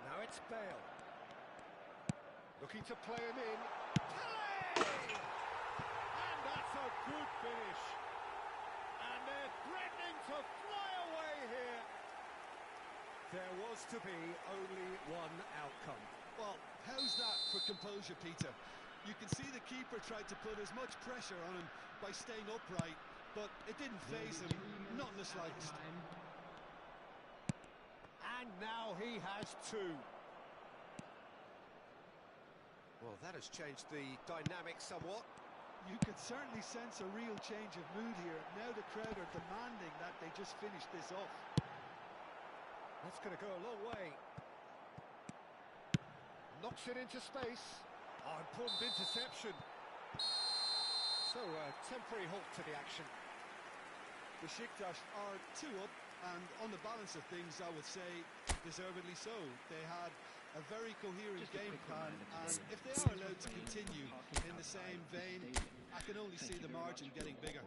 Now it's Bale. Looking to play him in. Pele! And that's a good finish. And they're threatening to fly away here. There was to be only one outcome. Well, how's that for composure, Peter? You can see the keeper tried to put as much pressure on him by staying upright, but it didn't faze him, not in the slightest. And now he has two. Well, that has changed the dynamic somewhat. You could certainly sense a real change of mood here. Now the crowd are demanding that they just finish this off. That's going to go a long way. Knocks it into space. Oh, important interception. So, a temporary halt to the action. Besiktas are 2 up, and on the balance of things, I would say deservedly so. They had a very coherent game plan, and if they are allowed to continue in the same vein, I can only see the margin getting bigger.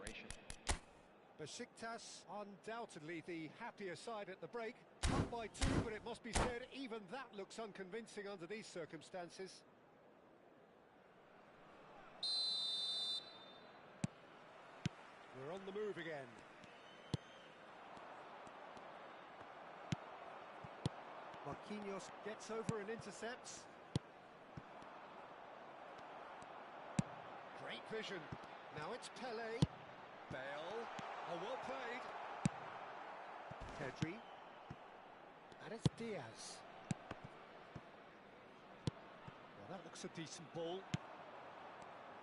Besiktas undoubtedly the happier side at the break. Up by 2, but it must be said, even that looks unconvincing under these circumstances. We're on the move again. Marquinhos gets over and intercepts. Great vision. Now it's Pelé. Bale. Oh, well played. Pedri. And it's Diaz. Well, that looks a decent ball.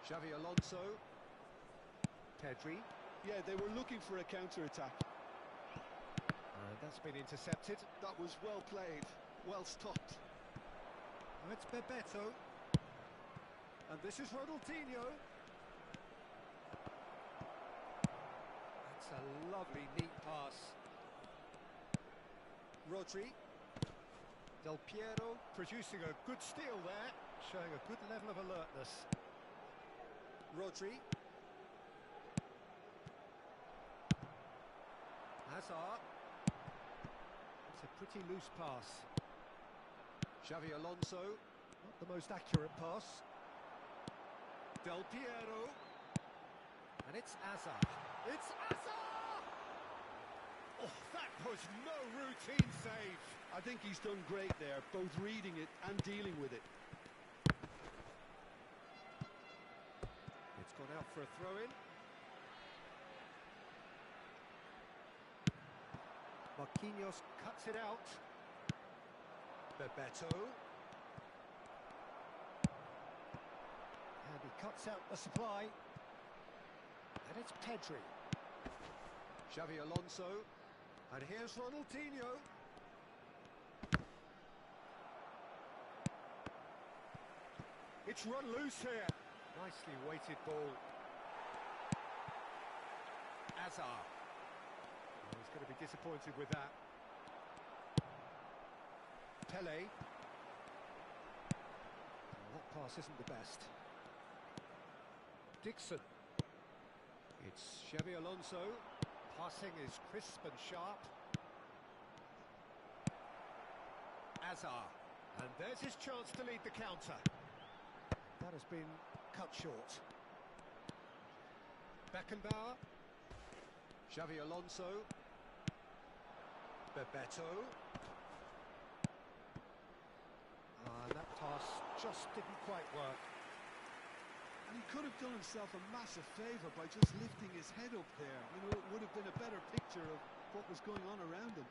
Xavi Alonso. Pedri. Yeah, they were looking for a counter-attack. And that's been intercepted. That was well played, well stopped. Now it's Bebeto. And this is Ronaldinho. That's a lovely, neat pass. Rodri. Del Piero producing a good steal there, showing a good level of alertness. Rodri. Hazard. It's a pretty loose pass. Xavi Alonso. Not the most accurate pass. Del Piero. And it's Hazard. It's Hazard! Oh, that was no routine save. I think he's done great there, both reading it and dealing with it. It's gone out for a throw-in. Marquinhos cuts it out. Bebeto. And he cuts out the supply. And it's Pedri. Xavi Alonso. And here's Ronaldinho. It's run loose here. Nicely weighted ball. Hazard. Oh, he's going to be disappointed with that. Pelé. Oh, that pass isn't the best. Dixon. It's Xavi Alonso. Passing is crisp and sharp. Hazard. And there's his chance to lead the counter. That has been cut short. Beckenbauer. Xavi Alonso. Bebeto. And that pass just didn't quite work. And he could have done himself a massive favour by just lifting his head up there. You know, it would have been a better picture of what was going on around him.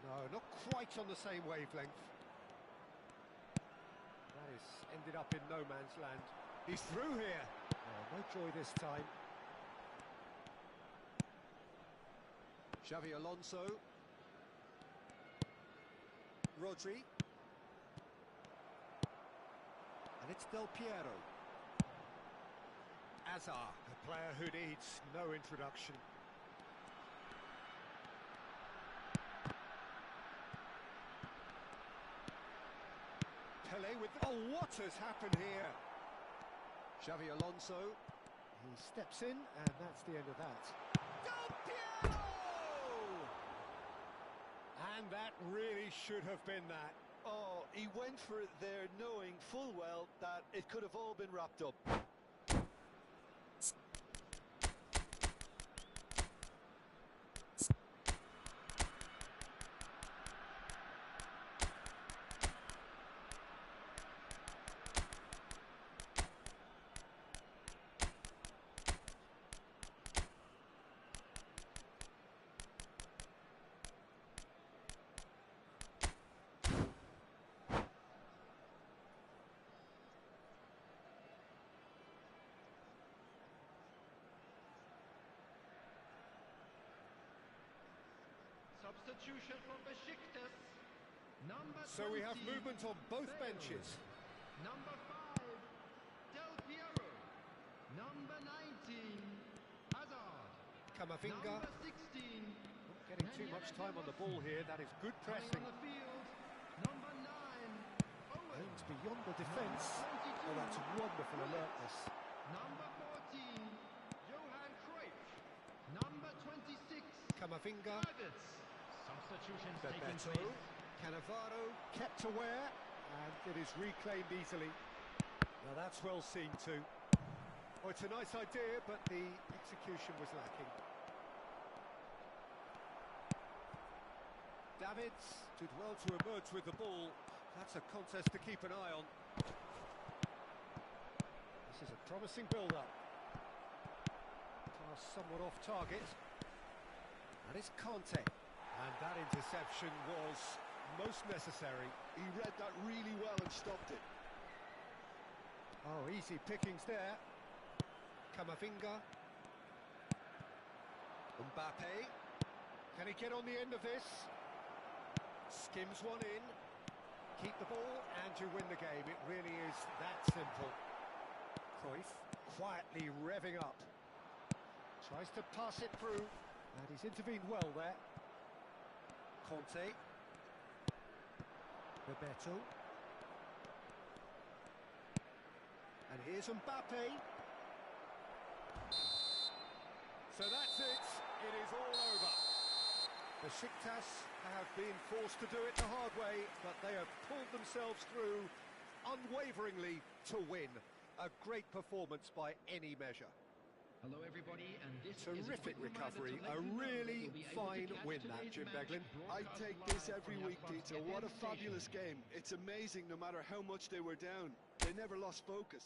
No, not quite on the same wavelength. That is ended up in no man's land. He's through here. Oh, no joy this time. Xavi Alonso. Rodri. And it's Del Piero. Hazard, a player who needs no introduction. Pelé with... Oh, what has happened here? Xavi Alonso. He steps in, and that's the end of that. Del Piero! And that really should have been that. Oh, he went for it there knowing full well that it could have all been wrapped up. Substitution for Besiktas. Number So we have 20, movement on both Bale. benches. Number 5, Del Piero. Number 19, Hazard. Camavinga. Number 16, Not getting too much time on the ball here. That is good coming pressing. on the field, number 9, Owen. Aims beyond the defence. Oh, that's wonderful alertness. Number 14, Johan Cruyff. Number 26, Camavinga. Davids. Substitutions taking Bebeto. place. Cannavaro kept aware, and it is reclaimed easily. Now that's well seen too. Oh, it's a nice idea, but the execution was lacking. Davids did well to emerge with the ball. That's a contest to keep an eye on. This is a promising build-up. Pass somewhat off target. That is Conte. And that interception was most necessary. He read that really well and stopped it. Oh, easy pickings there. Camavinga. Mbappe. Can he get on the end of this? Skims one in. Keep the ball and you win the game. It really is that simple. Cruyff quietly revving up. Tries to pass it through. And he's intervened well there. Conte. Bebeto. And here's Mbappe. So that's it. It is all over. Besiktas have been forced to do it the hard way, but they have pulled themselves through unwaveringly to win. A great performance by any measure. Hello everybody, and this Terrific recovery, a really fine win that, Jim Beglin. I take this every week, Peter. What a fabulous game. It's amazing no matter how much they were down. They never lost focus.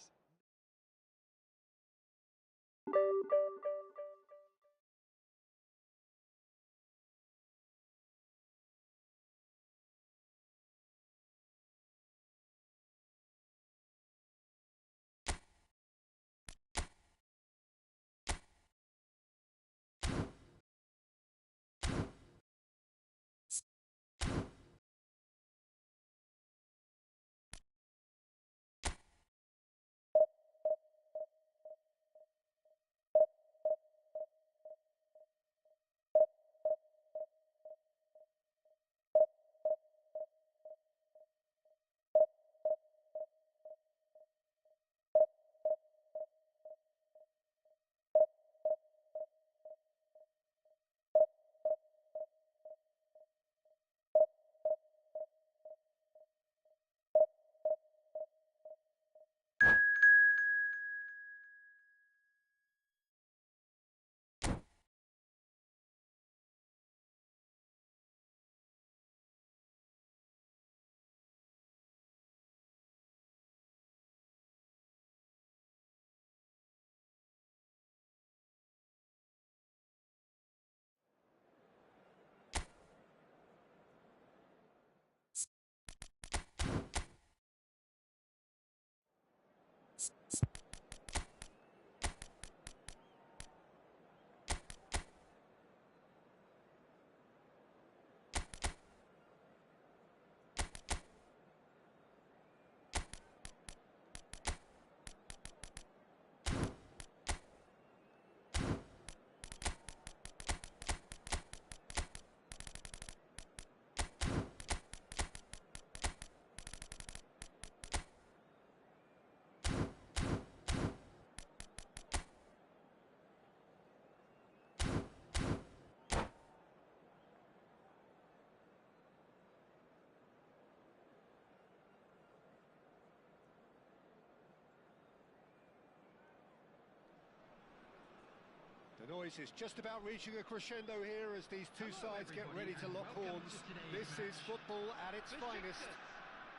The noise is just about reaching a crescendo here as these two sides get ready to lock horns. This is football at its finest.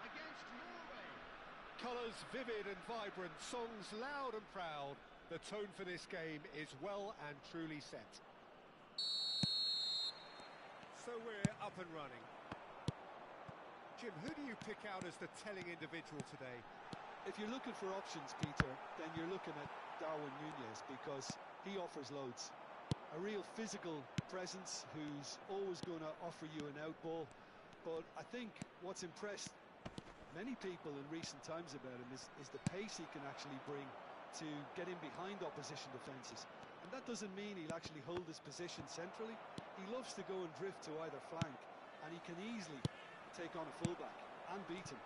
Against Norway. Colours vivid and vibrant, songs loud and proud. The tone for this game is well and truly set. So we're up and running. Jim, who do you pick out as the telling individual today? If you're looking for options, Peter, then you're looking at Darwin Núñez because he offers loads. A real physical presence who's always going to offer you an out ball. But I think what's impressed many people in recent times about him is the pace he can actually bring to get in behind opposition defences. And that doesn't mean he'll actually hold his position centrally. He loves to go and drift to either flank, and he can easily take on a fullback and beat him.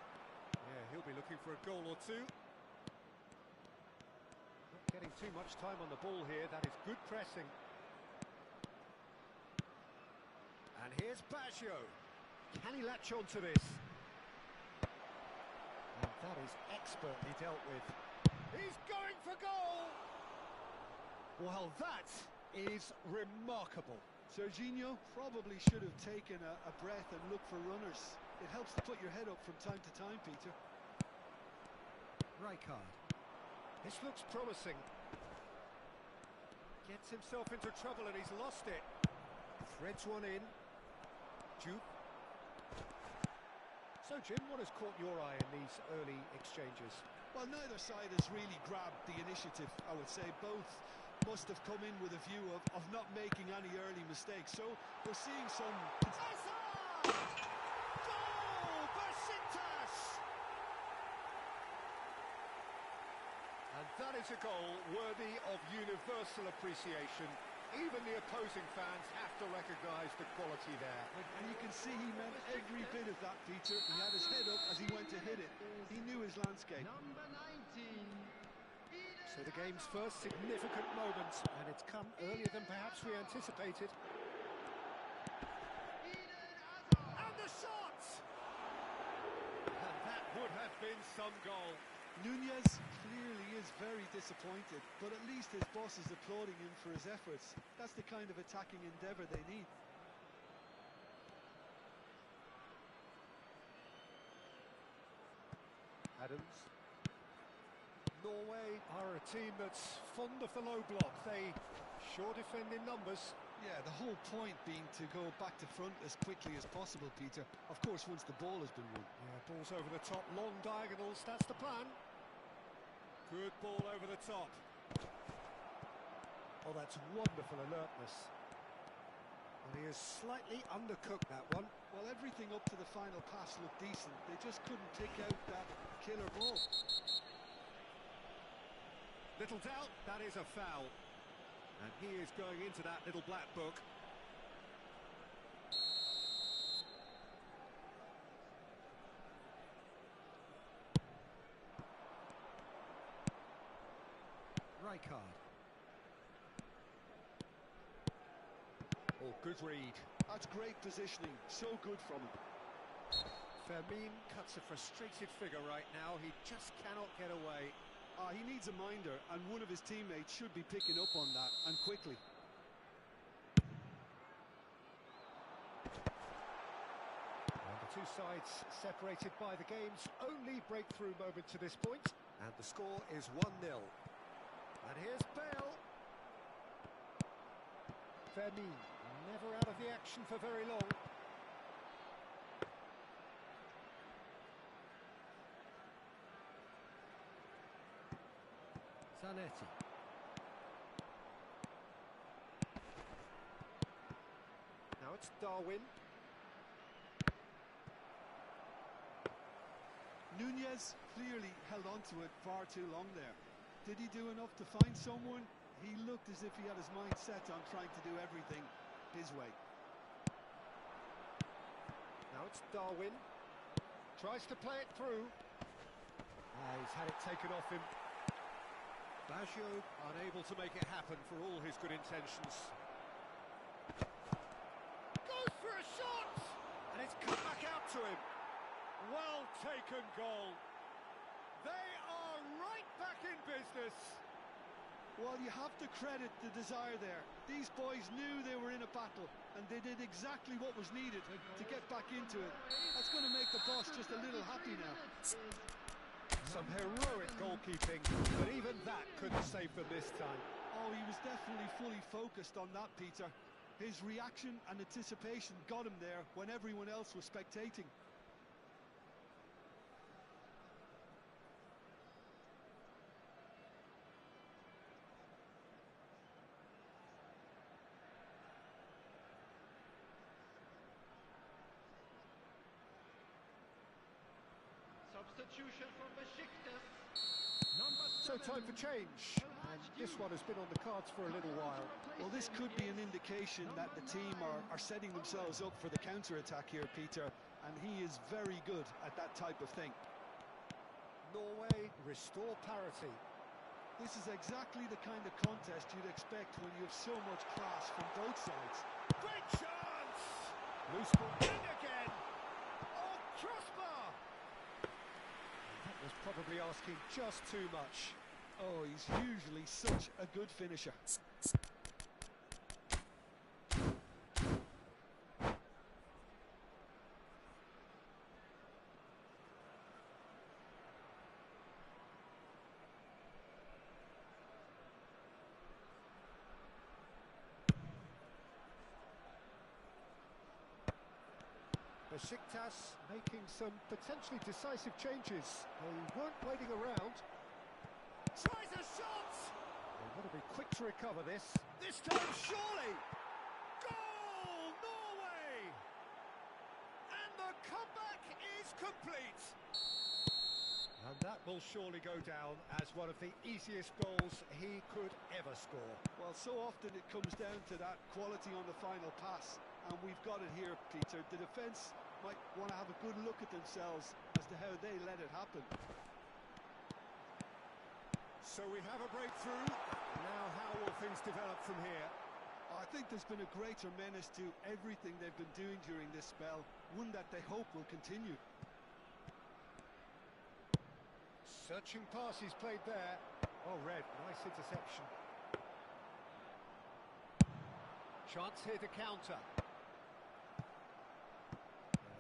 Yeah, he'll be looking for a goal or two. Not getting too much time on the ball here. That is good pressing. And here's Baggio. Can he latch on to this? And that is expertly dealt with. He's going for goal! Well, that is remarkable. Serginho probably should have taken a breath and looked for runners. It helps to put your head up from time to time, Peter. Rijkaard. This looks promising. Gets himself into trouble and he's lost it. Threads one in. Jupe. So, Jim, what has caught your eye in these early exchanges? Well, neither side has really grabbed the initiative, I would say. Both must have come in with a view of not making any early mistakes. So, we're seeing some... Hazard! Goal! Besiktas! And that is a goal worthy of universal appreciation. Even the opposing fans have to recognise the quality there. And you can see he meant every bit of that, Peter. He had his head up as he went to hit it. He knew his landscape. Number 19. So the game's first significant moment, and it's come earlier than perhaps we anticipated. And the shot! And that would have been some goal. Nunez clearly is very disappointed, but at least his boss is applauding him for his efforts. That's the kind of attacking endeavour they need. Adams. Norway are a team that's fond of the low block. They sure defend in numbers. Yeah, the whole point being to go back to front as quickly as possible, Peter. Of course, once the ball has been won. Yeah, ball's over the top, long diagonals, that's the plan. Good ball over the top. Oh, that's wonderful alertness. And he has slightly undercooked that one. Well, everything up to the final pass looked decent. They just couldn't pick out that killer ball. Little doubt, that is a foul. And he is going into that little black book. Rijkaard. Oh, good read. That's great positioning. So good from him. Fermin cuts a frustrated figure right now. He just cannot get away. He needs a minder, and one of his teammates should be picking up on that, and quickly. And the two sides separated by the game's only breakthrough moment to this point. And the score is 1-0. And here's Bale. Fermin, never out of the action for very long. Zanetti. Now it's Darwin. Nunez clearly held on to it far too long there. Did he do enough to find someone? He looked as if he had his mind set on trying to do everything his way. Now it's Darwin. Tries to play it through. He's had it taken off him. Baggio unable to make it happen for all his good intentions. Goes for a shot! And it's come back out to him. Well taken goal. They are right back in business. Well, you have to credit the desire there. These boys knew they were in a battle, and they did exactly what was needed to get back into it. That's going to make the boss just a little happy now. Some heroic goalkeeping, but even that couldn't save them this time. Oh, he was definitely fully focused on that, Peter. His reaction and anticipation got him there when everyone else was spectating. Substitution for Besiktas. Number also time for change, and this one has been on the cards for a little while. Well, this could be an indication that the team are setting themselves up for the counter-attack here, Peter, and he is very good at that type of thing. Norway restore parity. This is exactly the kind of contest you'd expect when you have so much class from both sides. Great chance! Loose ball, and again! Oh, crossbar! That was probably asking just too much. Oh, he's usually such a good finisher. Besiktas making some potentially decisive changes. They weren't waiting around. Tries a shot! They've got to be quick to recover this. This time, surely! Goal, Norway! And the comeback is complete. And that will surely go down as one of the easiest goals he could ever score. Well, so often it comes down to that quality on the final pass, and we've got it here, Peter. The defence might want to have a good look at themselves as to how they let it happen. So we have a breakthrough. Now how will things develop from here? I think there's been a greater menace to everything they've been doing during this spell, one that they hope will continue. Searching pass he's played there. Oh, Red, nice interception. Chance here to counter.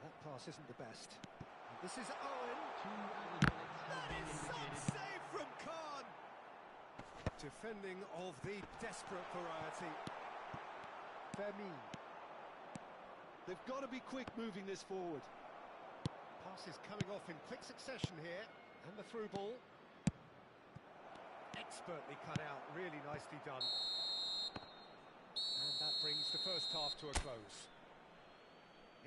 That pass isn't the best. And this is Owen. That is some save from Khan. Defending of the desperate variety. Vermeer. They've got to be quick moving this forward. Pass is coming off in quick succession here. And the through ball. Expertly cut out, really nicely done. And that brings the first half to a close.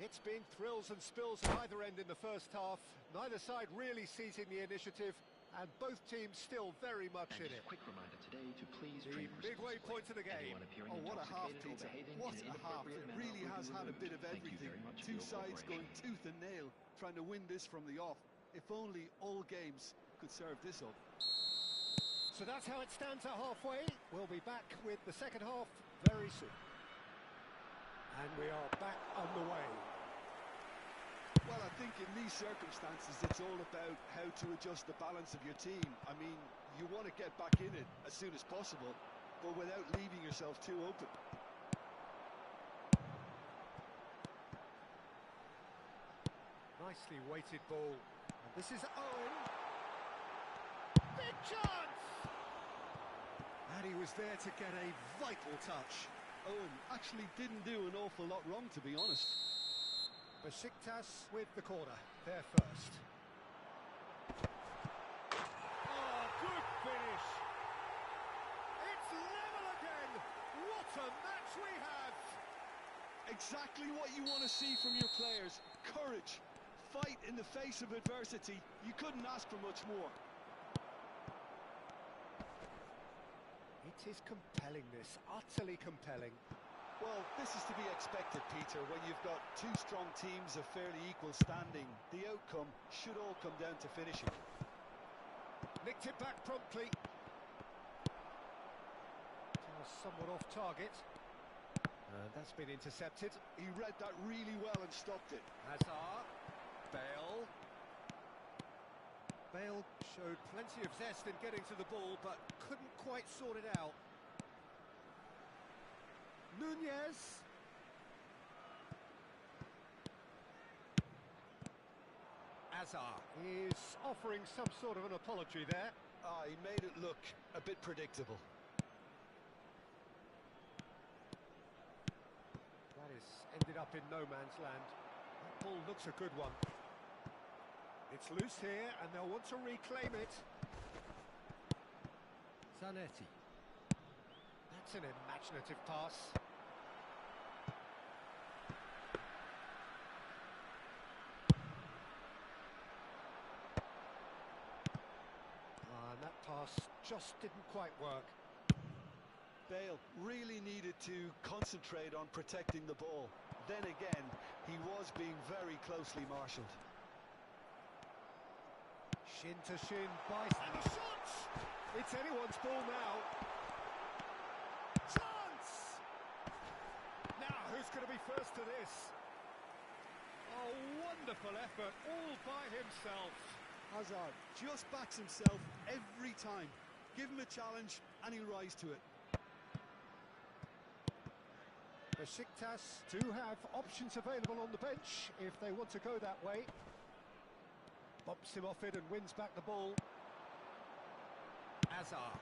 It's been thrills and spills at either end in the first half. Neither side really seizing the initiative, and both teams still very much in it. Quick reminder today to please The midway point of the game. Oh, what a half, Peter. What a half. It really has had a bit of everything. Two sides going tooth and nail, trying to win this from the off. If only all games could serve this up. So that's how it stands at halfway. We'll be back with the second half very soon. And we are back underway. Well, I think in these circumstances, it's all about how to adjust the balance of your team. I mean, you want to get back in it as soon as possible, but without leaving yourself too open. Nicely weighted ball. And this is Owen. Big chance! And he was there to get a vital touch. Owen actually didn't do an awful lot wrong, to be honest. Besiktas with the corner, there first. Oh, good finish! It's level again! What a match we have! Exactly what you want to see from your players. Courage. Fight in the face of adversity. You couldn't ask for much more. It is compelling, this, utterly compelling. Well, this is to be expected, Peter, when you've got two strong teams of fairly equal standing. The outcome should all come down to finishing. Nicked it back promptly. Somewhat off target. And that's been intercepted. He read that really well and stopped it. Hazard. Bale. Bale showed plenty of zest in getting to the ball, but couldn't quite sort it out. Nunez. Hazard is offering some sort of an apology there. He made it look a bit predictable. That is ended up in no man's land. That ball looks a good one. It's loose here, and they'll want to reclaim it. Zanetti. That's an imaginative pass. And that pass just didn't quite work. Bale really needed to concentrate on protecting the ball. Then again, he was being very closely marshalled. Shin to shin, and the shot! It's anyone's ball now. Chance! Now, who's going to be first to this? Oh, wonderful effort, all by himself. Hazard just backs himself every time. Give him a challenge and he'll rise to it. Besiktas do have options available on the bench if they want to go that way. Bumps him off it and wins back the ball. Hazard.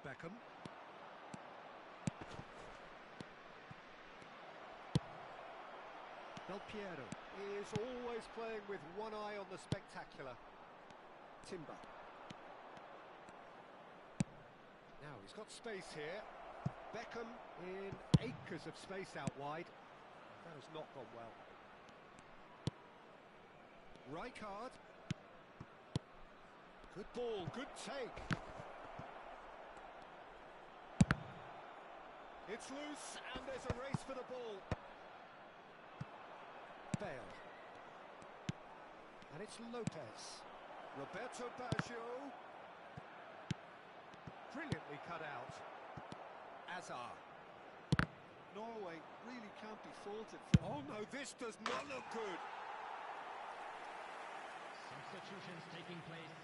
Beckham. Del Piero is always playing with one eye on the spectacular. Timber. Now he's got space here. Beckham in acres of space out wide. That has not gone well. Rijkaard. Good ball, good take. It's loose and there's a race for the ball. Bale. And it's Lopez. Roberto Baggio. Brilliantly cut out. Hazard. Norway really can't be faulted for... Oh no, this does not look good. Substitutions taking place.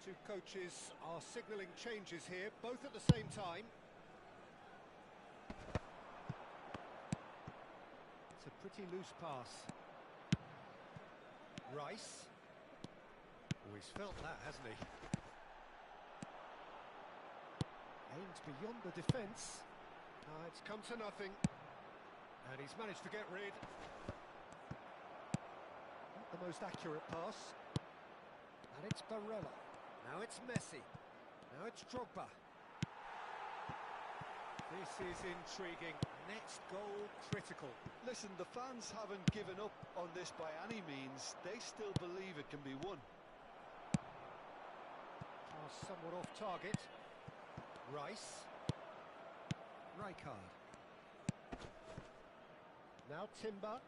Two coaches are signalling changes here, both at the same time. It's a pretty loose pass. Rice. Oh, he's felt that, hasn't he? Aimed beyond the defence. It's come to nothing. And he's managed to get rid. Not the most accurate pass. And it's Barella. Now it's Messi. Now it's Drogba. This is intriguing. Next goal critical. Listen, the fans haven't given up on this by any means. They still believe it can be won. Pass somewhat off target. Rice. Rijkaard. Now Timber.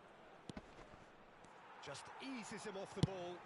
Just eases him off the ball.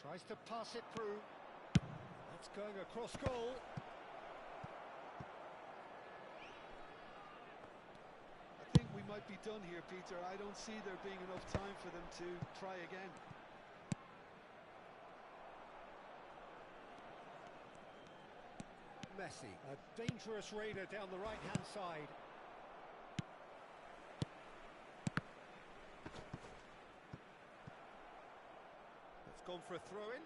Tries to pass it through. That's going across goal. I think we might be done here, Peter. I don't see there being enough time for them to try again. Messi, a dangerous raider down the right-hand side. Gone for a throw-in.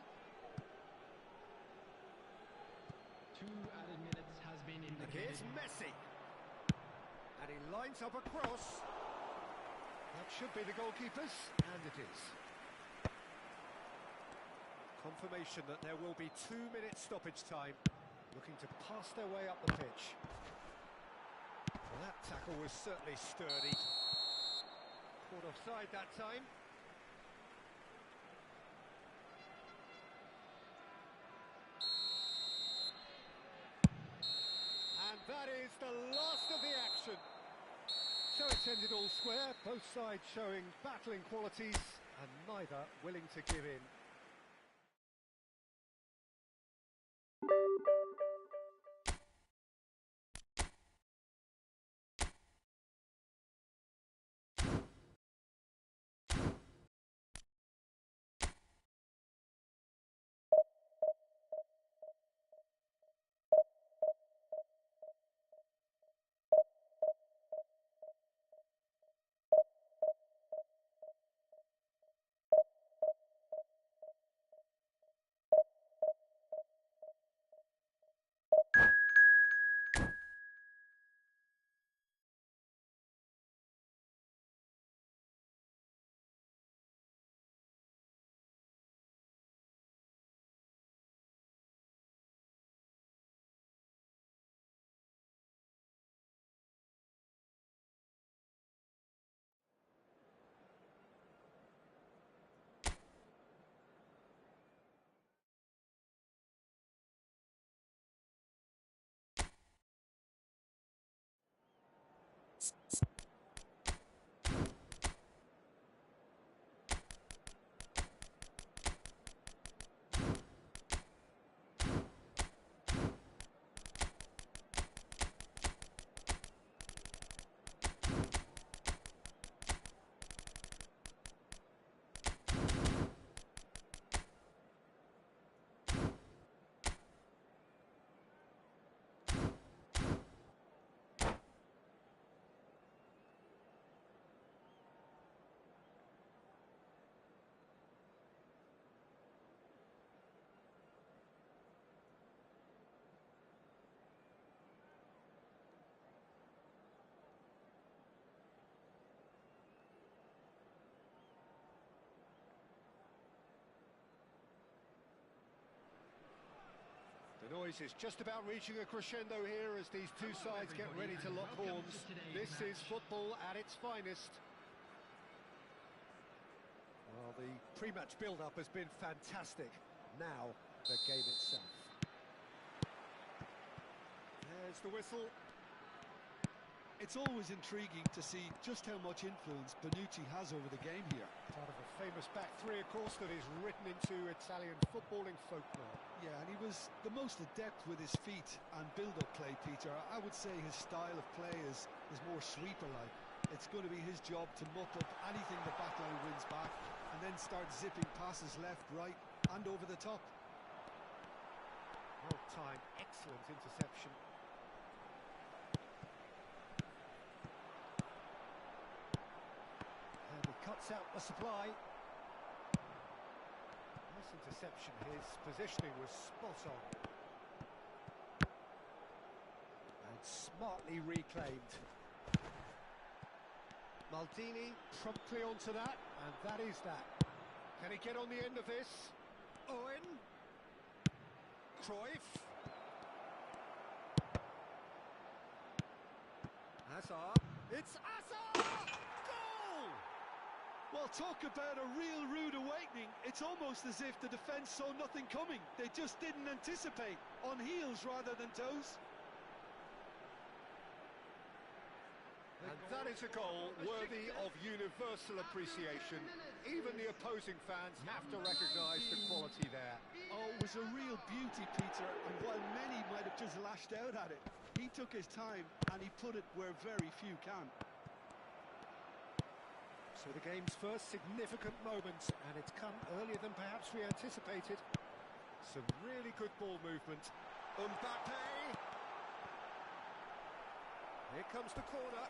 2 added minutes has been And indicated. here's Messi. And he lines up a cross. That should be the goalkeeper's, and it is. Confirmation that there will be 2 minutes stoppage time. Looking to pass their way up the pitch. Well, that tackle was certainly sturdy. Caught offside that time. And that is the last of the action. So it's ended all square, both sides showing battling qualities and neither willing to give in. The noise is just about reaching a crescendo here as these two sides get ready to lock horns. This is football at its finest. Well, the pre-match build-up has been fantastic. Now, the game itself. There's the whistle. It's always intriguing to see just how much influence Bonucci has over the game here. Part of a famous back three, of course, that is written into Italian footballing folklore. Yeah, and he was the most adept with his feet and build-up play, Peter. I would say his style of play is more sweeper-like. It's going to be his job to muck up anything the backline wins back and then start zipping passes left, right and over the top. Well-timed, excellent interception. And he cuts out the supply. Nice interception. His positioning was spot on. And smartly reclaimed. Maldini promptly onto that, and that is that. Can he get on the end of this? Owen. Cruyff. Hazard. It's Hazard! Goal! Well, talk about a real rude awakening. It's almost as if the defence saw nothing coming. They just didn't anticipate. On heels rather than toes. And that is a goal worthy of universal appreciation. Even the opposing fans have to recognise the quality there. Oh, it was a real beauty, Peter, and while many might have just lashed out at it, he took his time and he put it where very few can. So the game's first significant moment, and it's come earlier than perhaps we anticipated. Some really good ball movement. Mbappe! Here comes the corner.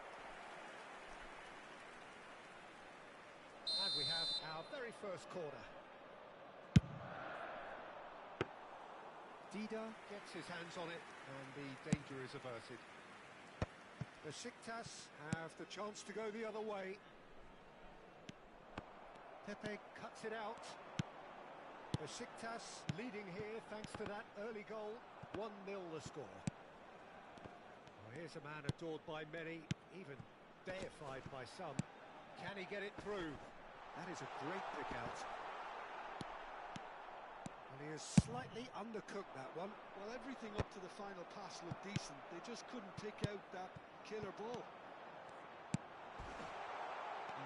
And we have our very first corner. Dida gets his hands on it, and the danger is averted. Besiktas have the chance to go the other way. Pepe cuts it out. Besiktas leading here thanks to that early goal. 1-0 the score. Well, here's a man adored by many, even deified by some. Can he get it through? That is a great pick out. Well, he has slightly undercooked that one. Well, everything up to the final pass looked decent. They just couldn't pick out that killer ball.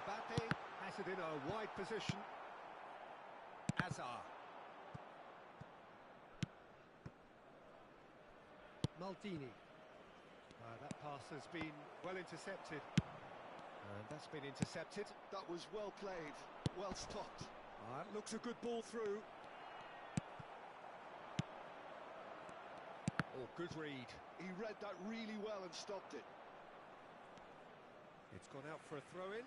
Mbappe has it in a wide position. Hazard. Maldini. That pass has been well intercepted. And that's been intercepted. That was well played, well stopped. That looks a good ball through. Oh, good read. He read that really well and stopped it. It's gone out for a throw-in.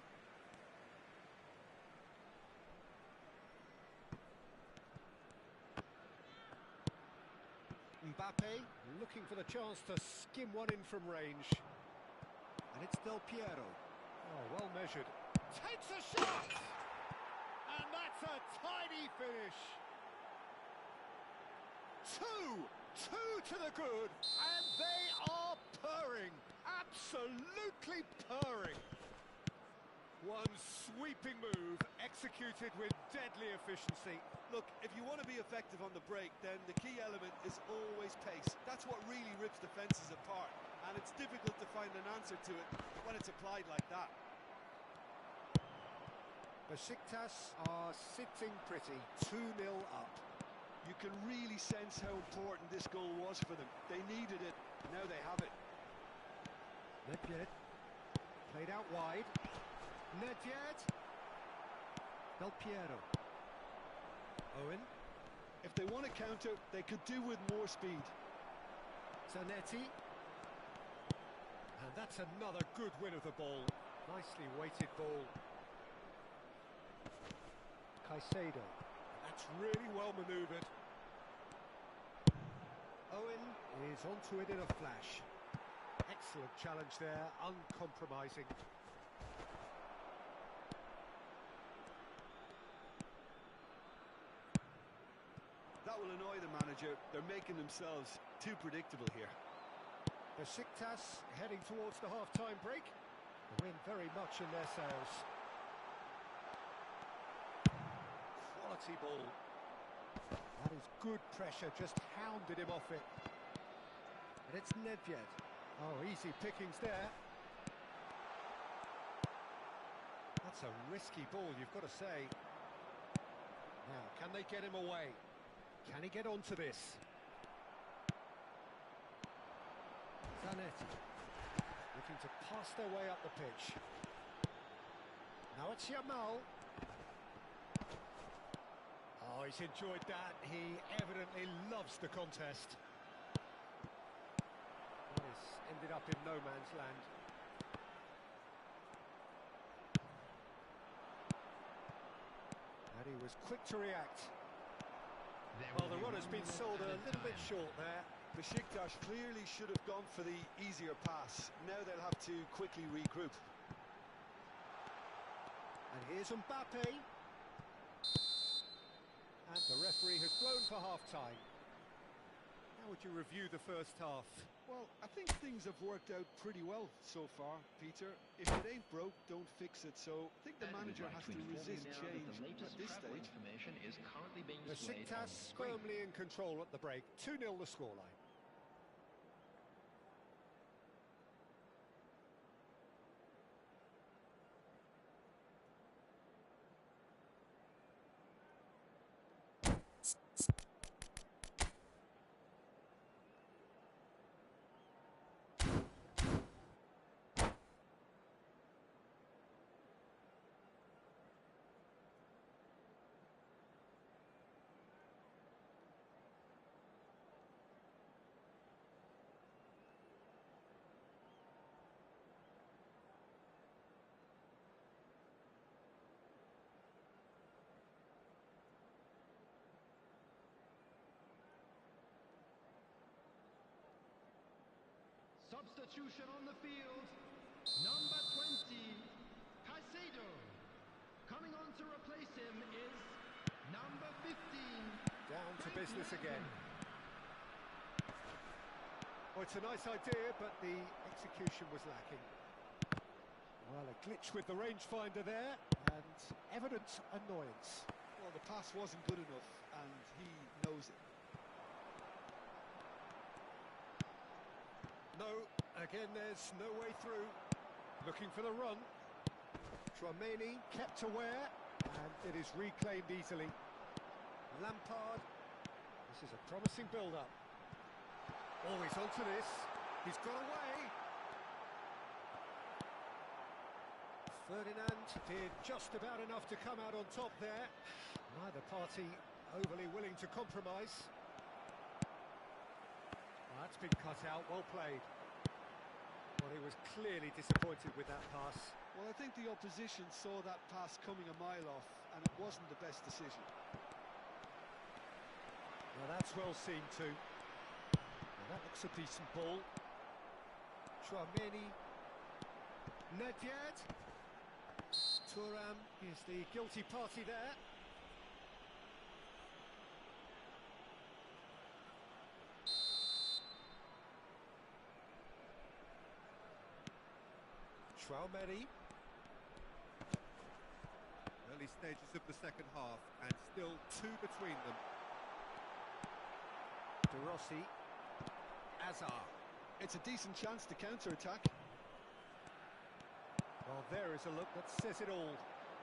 Mbappe looking for the chance to skim one in from range. And it's Del Piero. Oh, well measured. Takes a shot! And that's a tidy finish. Two to the good, and they are purring. Absolutely purring. One sweeping move, executed with deadly efficiency. Look, if you want to be effective on the break, then the key element is always pace. That's what really rips defences apart, and it's difficult to find an answer to it when it's applied like that. Besiktas are sitting pretty, 2-0 up. You can really sense how important this goal was for them. They needed it, now they have it. Nedved, played out wide. Nedved. Del Piero. Owen. If they want to counter, they could do with more speed. Zanetti. And that's another good win of the ball. Nicely weighted ball. Caicedo. That's really well manoeuvred. Owen is onto it in a flash. Excellent challenge there, uncompromising. That will annoy the manager. They're making themselves too predictable here. Besiktas heading towards the half-time break. The wind very much in their sails. Quality ball. That is good pressure, just hounded him off it. And it's Nedved. Oh, easy pickings there. That's a risky ball, you've got to say. Now, can they get him away? Can he get onto this? Zanetti. Looking to pass their way up the pitch. Now it's Yamal. Oh, he's enjoyed that. He evidently loves the contest. This ended up in no man's land. And he was quick to react. Well, the run has been sold a little bit short there. Besiktas clearly should have gone for the easier pass. Now they'll have to quickly regroup. And here's Mbappe. And the referee has blown for half-time. How would you review the first half? Well, I think things have worked out pretty well so far, Peter. If it ain't broke, don't fix it. So I think the manager has to resist change at this stage. Besiktas firmly in control at the break. 2-0 the scoreline. Substitution on the field. Number 20, Caicedo. Coming on to replace him is number 15. Down to business again. Well, it's a nice idea, but the execution was lacking. Well, a glitch with the rangefinder there, and evident annoyance. Well, the pass wasn't good enough, and he knows it. No, again, there's no way through. Looking for the run. Tchouaméni kept aware, and it is reclaimed easily. Lampard. This is a promising build-up. Oh, he's onto this. He's got away. Ferdinand did just about enough to come out on top there. Neither party overly willing to compromise. Well, that's been cut out, well played. Well, he was clearly disappointed with that pass. Well, I think the opposition saw that pass coming a mile off, and it wasn't the best decision. Well, that's well seen too. Well, that looks a decent ball. Tchouaméni. Nedved. Thuram is the guilty party there. Tchouaméni. Early stages of the second half, and still two between them. De Rossi. Azar. It's a decent chance to counter-attack. Well, there is a look that says it all.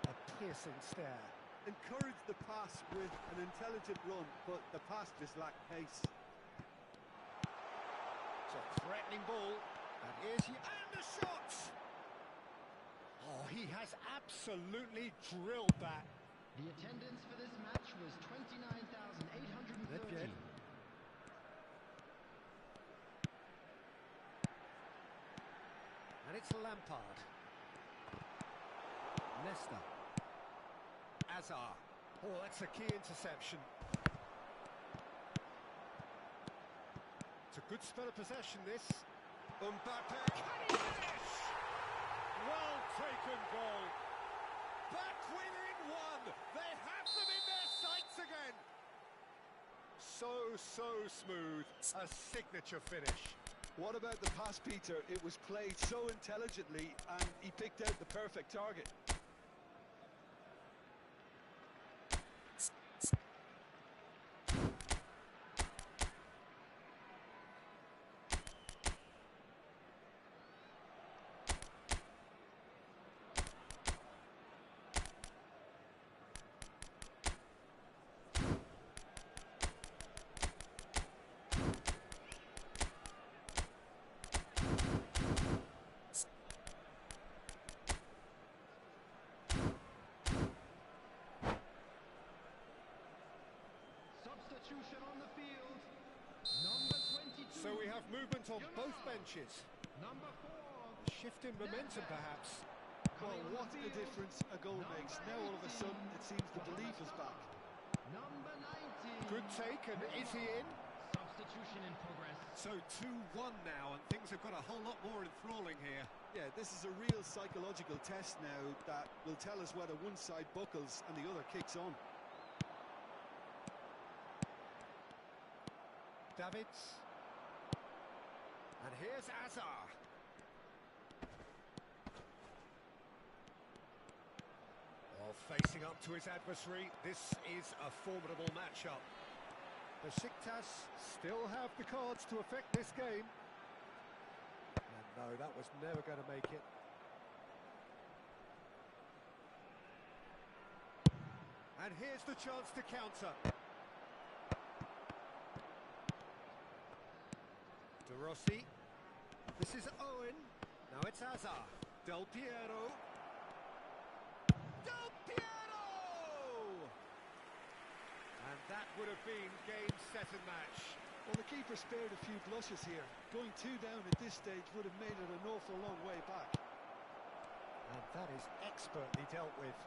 A piercing stare. Encouraged the pass with an intelligent run, but the pass just lacked pace. It's a threatening ball. And here's and the shot! Oh, he has absolutely drilled that. The attendance for this match was 29,830. And it's Lampard. Leicester. Azar. Oh, that's a key interception. It's a good spell of possession, this. Mbappe. Can he finish? Well taken goal. Back within one. They have them in their sights again. So smooth. A signature finish. What about the pass, Peter? It was played so intelligently, and he picked out the perfect target. Substitution on the field. Number 22. So we have movement on both benches. Number 4. A shift in momentum, perhaps. Well, what a difference a goal makes. Now all of a sudden it seems the belief is back. Number 19. Good take, and is he in? Substitution in progress. So 2-1 now, and things have got a whole lot more enthralling here. Yeah, this is a real psychological test now that will tell us whether one side buckles and the other kicks on. Davids. And here's Azar. Well, facing up to his adversary, this is a formidable matchup. Besiktas still have the cards to affect this game. And no, that was never going to make it. And here's the chance to counter. De Rossi. This is Owen. Now it's Azar. Del Piero. Del Piero! And that would have been game, set and match. Well, the keeper spared a few blushes here. Going 2 down at this stage would have made it an awful long way back. And that is expertly dealt with.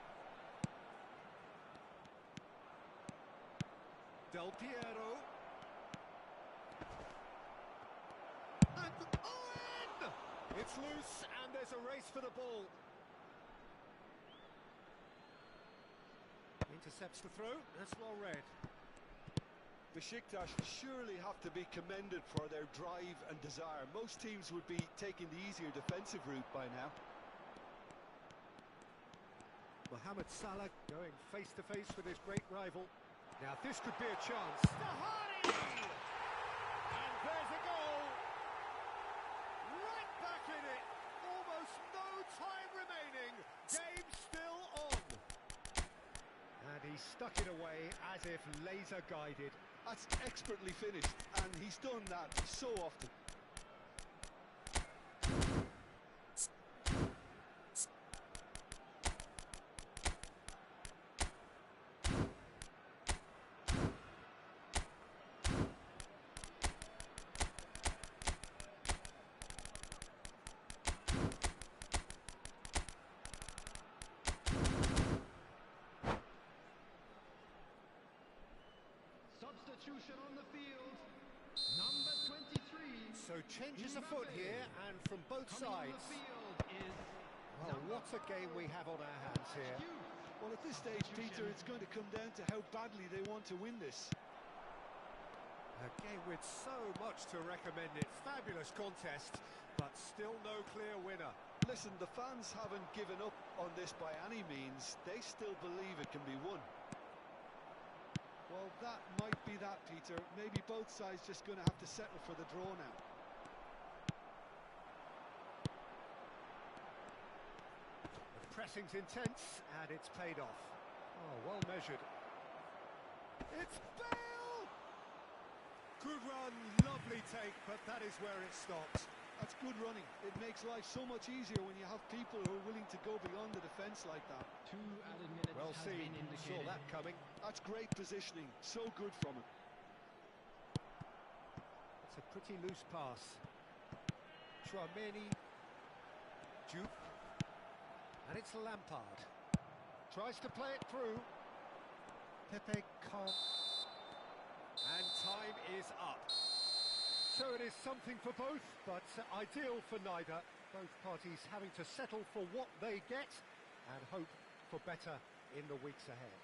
Del Piero. And Owen! It's loose, and there's a race for the ball. Intercepts the throw, that's well read. Besiktas surely have to be commended for their drive and desire. Most teams would be taking the easier defensive route by now. Mohamed Salah going face-to-face with his great rival. Now this could be a chance. Tahani! And there's a goal! Right back in it! Almost no time remaining. Game still on. And he stuck it away as if laser-guided. That's expertly finished, and he's done that so often. Substitution on the field. Number 23. So changes afoot here, and from both Coming on sides. the field is Oh, what a game we have on our hands here. Well, at this stage, Peter, it's going to come down to how badly they want to win this. A game with so much to recommend it. Fabulous contest, but still no clear winner. Listen, the fans haven't given up on this by any means. They still believe it can be won. Well, that might be that, Peter. Maybe both sides just going to have to settle for the draw now. The pressing's intense, and it's paid off. Oh, well measured. It's Bale! Good run, lovely take, but that is where it stops. That's good running. It makes life so much easier when you have people who are willing to go beyond the defence like that. 2 added minutes Well has seen, been saw indicated. that coming. That's great positioning. So good from him. It's a pretty loose pass. Chouameni. Jupe. And it's Lampard. Tries to play it through. Pepe can't. And time is up. So it is something for both, but ideal for neither. Both parties having to settle for what they get and hope for better in the weeks ahead.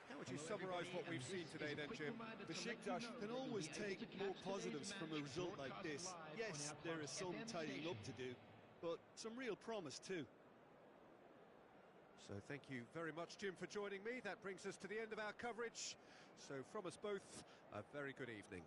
How would you summarise what we've seen today then, Jim? Besiktas can always take more positives from a result like this. Yes, there is some tidying up to do, but some real promise too. So thank you very much, Jim, for joining me. That brings us to the end of our coverage. So from us both, a very good evening.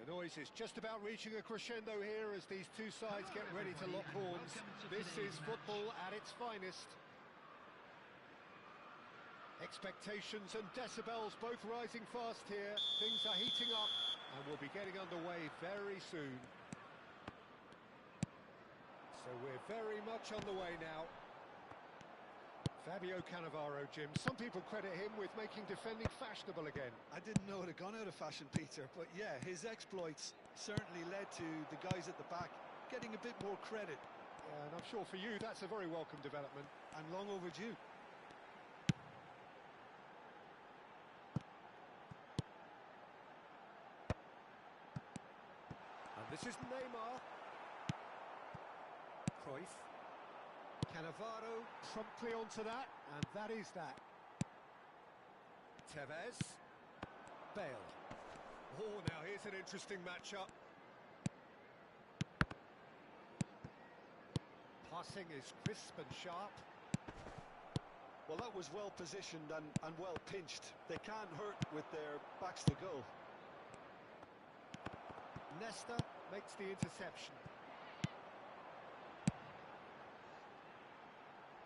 The noise is just about reaching a crescendo here as these two sides get ready to lock horns. This is football at its finest. Expectations and decibels both rising fast here. Things are heating up and we'll be getting underway very soon. So we're very much on the way now. Fabio Cannavaro, Jim. Some people credit him with making defending fashionable again. I didn't know it had gone out of fashion, Peter, but yeah, his exploits certainly led to the guys at the back getting a bit more credit. And I'm sure for you that's a very welcome development. And long overdue. And this is Neymar. Cruyff. Cannavaro promptly onto that, and that is that. Tevez. Bale. Oh, now here's an interesting matchup. Passing is crisp and sharp. Well, that was well positioned and well pinched. They can't hurt with their backs to goal. Nesta makes the interception.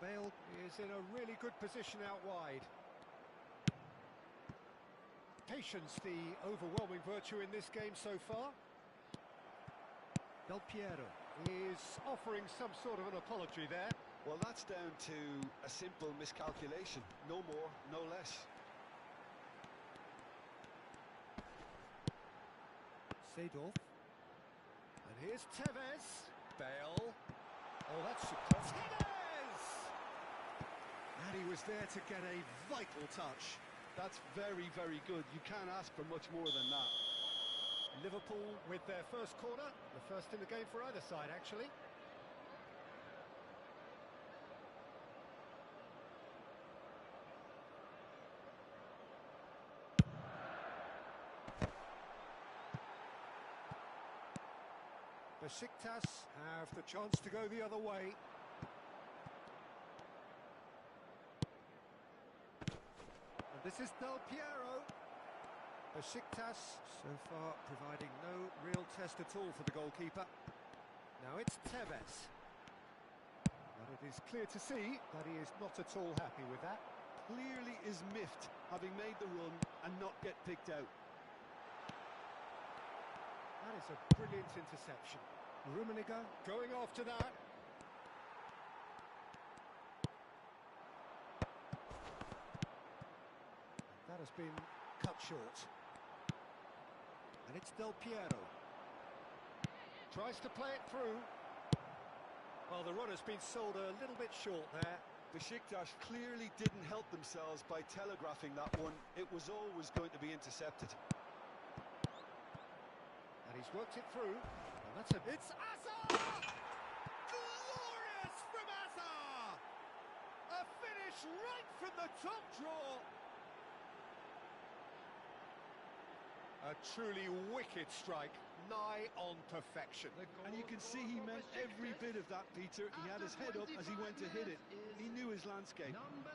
Bale is in a really good position out wide. Patience, the overwhelming virtue in this game so far. Del Piero is offering some sort of an apology there. Well, that's down to a simple miscalculation. No more, no less. Seedorf. And here's Tevez. Bale. Oh, that's superb. Tevez! And he was there to get a vital touch. That's very, very good. You can't ask for much more than that. Liverpool with their first corner. The first in the game for either side, actually. Besiktas have the chance to go the other way. And this is Del Piero. Besiktas so far providing no real test at all for the goalkeeper. Now it's Tevez. But it is clear to see that he is not at all happy with that. Clearly is miffed, having made the run and not get picked out. That is a brilliant interception. Rummenigge going after that. That has been cut short. And it's Del Piero. Tries to play it through. Well, the run has been sold a little bit short there. Besiktas clearly didn't help themselves by telegraphing that one. It was always going to be intercepted. And he's worked it through. And that's a... It's Azar! Glorious from Azar! A finish right from the top draw. A truly wicked strike, nigh on perfection. And you can see he meant every bit of that, Peter. He had his head up as he went to hit it. He knew his landscape. Number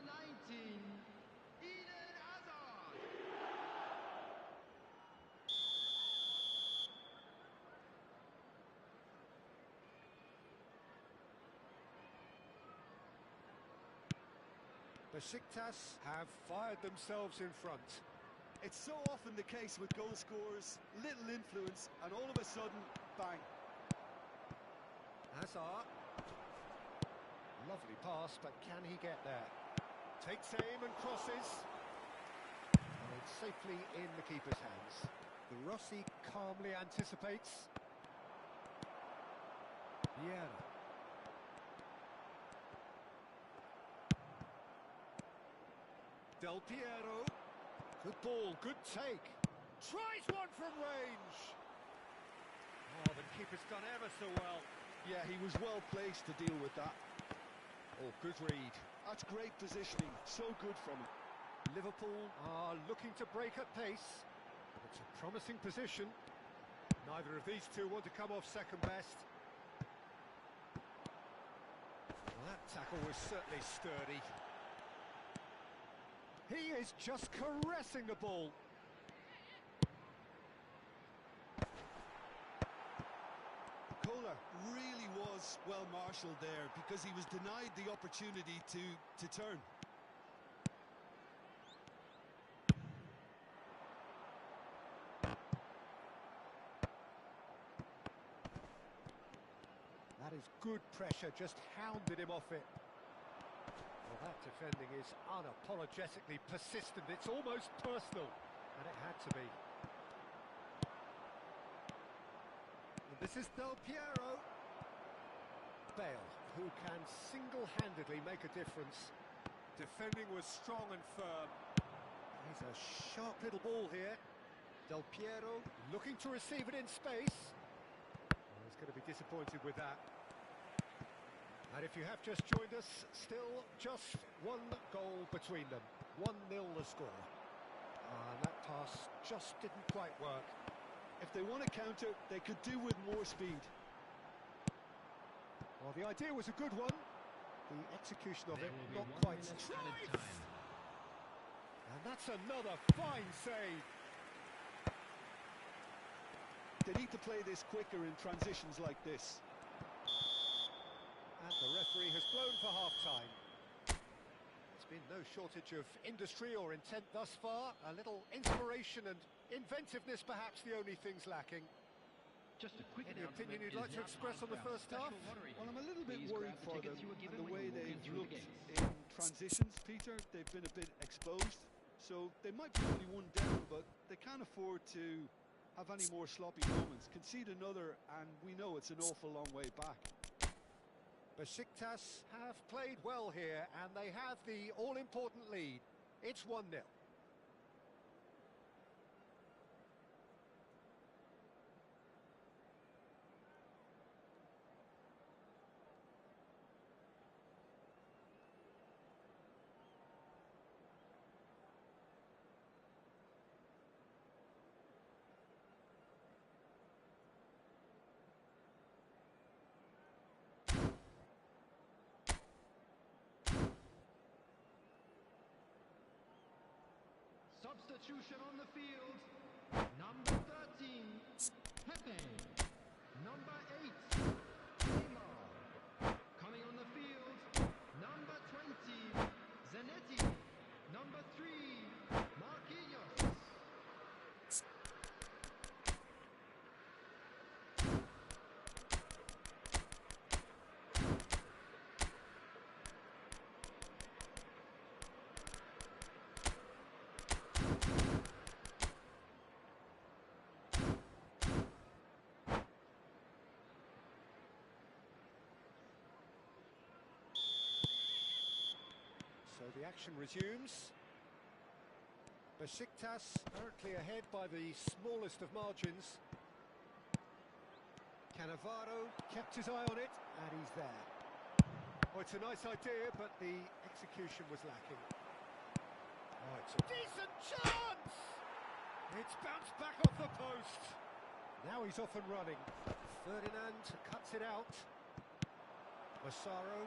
19, Eden Hazard. Besiktas have fired themselves in front. It's so often the case with goal scorers, little influence, and all of a sudden, bang. Hazard. Lovely pass, but can he get there? Takes aim and crosses. And it's safely in the keeper's hands. The Rossi calmly anticipates. Vieira. Del Piero. Good ball, good take. Tries one from range. Oh, the keeper's done ever so well. Yeah, he was well placed to deal with that. Oh, good read. That's great positioning, so good from him. Liverpool are looking to break at pace. It's a promising position. Neither of these two want to come off second best. Well, that tackle was certainly sturdy. He is just caressing the ball. Kohler really was well marshalled there because he was denied the opportunity to turn. That is good pressure, just hounded him off it. Well, that defending is unapologetically persistent. It's almost personal, and it had to be. And this is Del Piero. Bale, who can single-handedly make a difference. Defending was strong and firm. He's a sharp little ball here. Del Piero looking to receive it in space. Well, he's going to be disappointed with that. And if you have just joined us, still just one goal between them. 1-0 the score. And that pass just didn't quite work. If they want to counter, they could do with more speed. Well, the idea was a good one. The execution of it not quite straight. And that's another fine save. They need to play this quicker in transitions like this. And the referee has blown for half-time. There's been no shortage of industry or intent thus far. A little inspiration and inventiveness, perhaps the only things lacking. Just a quick Any opinion you'd like to express on the first half? Well, I'm a little bit worried for them and the way they've looked the in transitions, Peter. They've been a bit exposed, so they might be only one down, but they can't afford to have any more sloppy moments. Concede another, and we know it's an awful long way back. Besiktas have played well here, and they have the all-important lead. It's 1-0. Substitution on the field. Number 13, Pepe. Number 8, Neymar. Coming on the field, number 20, Zanetti. Number 3, Marquinhos. So the action resumes. Besiktas currently ahead by the smallest of margins. Cannavaro kept his eye on it, and he's there. Oh, it's a nice idea, but the execution was lacking. Oh, it's a decent chance! It's bounced back off the post. Now he's off and running. Ferdinand cuts it out. Massaro,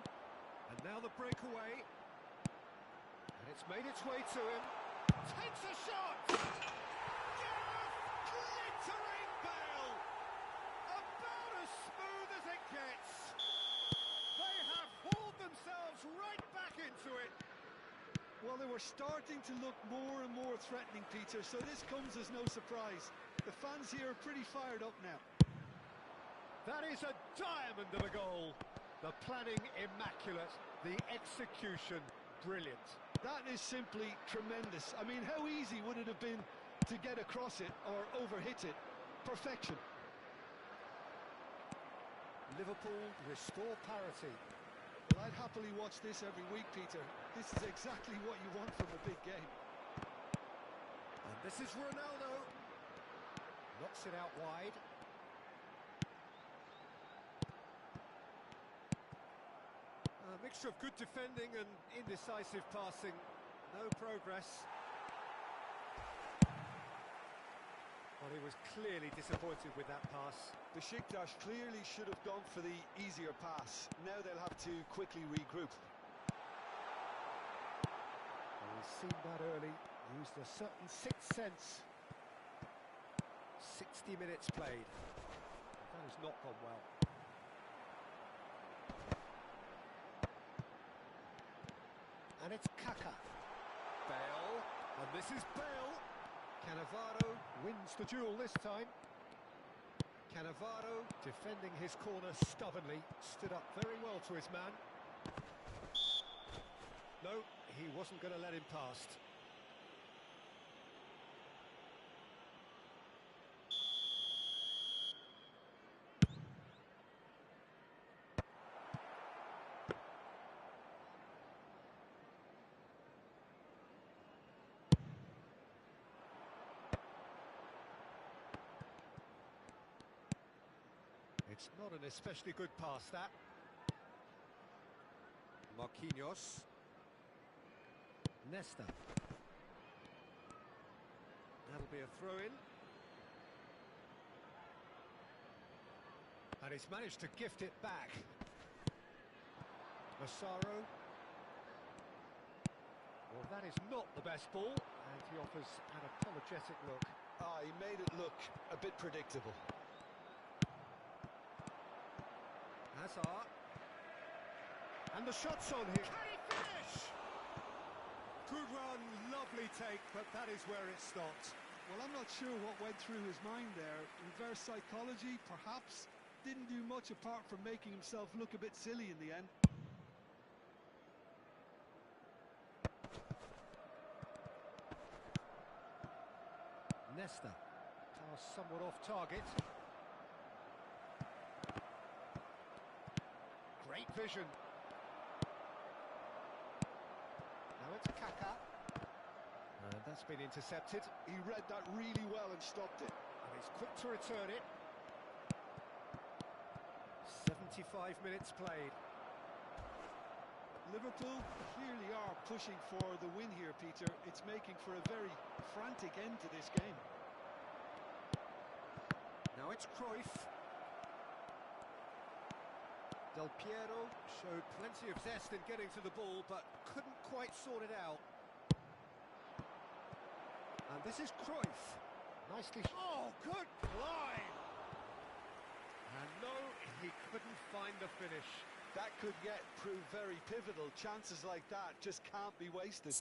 and now the breakaway. And it's made its way to him. Takes a shot! Gareth glittering Bale! About as smooth as it gets. They have hauled themselves right back into it. Well, they were starting to look more and more threatening, Peter, so this comes as no surprise. The fans here are pretty fired up now. That is a diamond of a goal. The planning immaculate, the execution brilliant. That is simply tremendous. I mean, how easy would it have been to get across it or overhit it? Perfection. Liverpool restore parity. Well, I'd happily watch this every week, Peter. This is exactly what you want from a big game. And this is Ronaldo. Knocks it out wide. A mixture of good defending and indecisive passing. No progress. Well, he was clearly disappointed with that pass. Besiktas clearly should have gone for the easier pass. Now they'll have to quickly regroup. Well, he's seen that early, used a certain sixth sense. 60 minutes played. That has not gone well. And it's Kaka. Bale, and this is Bale. Cannavaro wins the duel this time. Cannavaro defending his corner stubbornly, stood up very well to his man. No, he wasn't going to let him past. It's not an especially good pass, that. Marquinhos. Nesta. That'll be a throw-in. And he's managed to gift it back. Massaro. Well, that is not the best ball, and he offers an apologetic look. Ah, he made it look a bit predictable. Hazard. And the shot's on here. Can he finish? Good run, lovely take, but that is where it stopped. Well, I'm not sure what went through his mind there. Reverse psychology, perhaps. Didn't do much apart from making himself look a bit silly in the end. Nesta. Pass somewhat off target. Great vision. Now it's Kaka. And that's been intercepted. He read that really well and stopped it. And he's quick to return it. 75 minutes played. Liverpool clearly are pushing for the win here, Peter. It's making for a very frantic end to this game. Now it's Cruyff. Del Piero showed plenty of zest in getting to the ball, but couldn't quite sort it out. And this is Cruyff. Nicely... Oh, good line! And no, he couldn't find the finish. That could yet prove very pivotal. Chances like that just can't be wasted.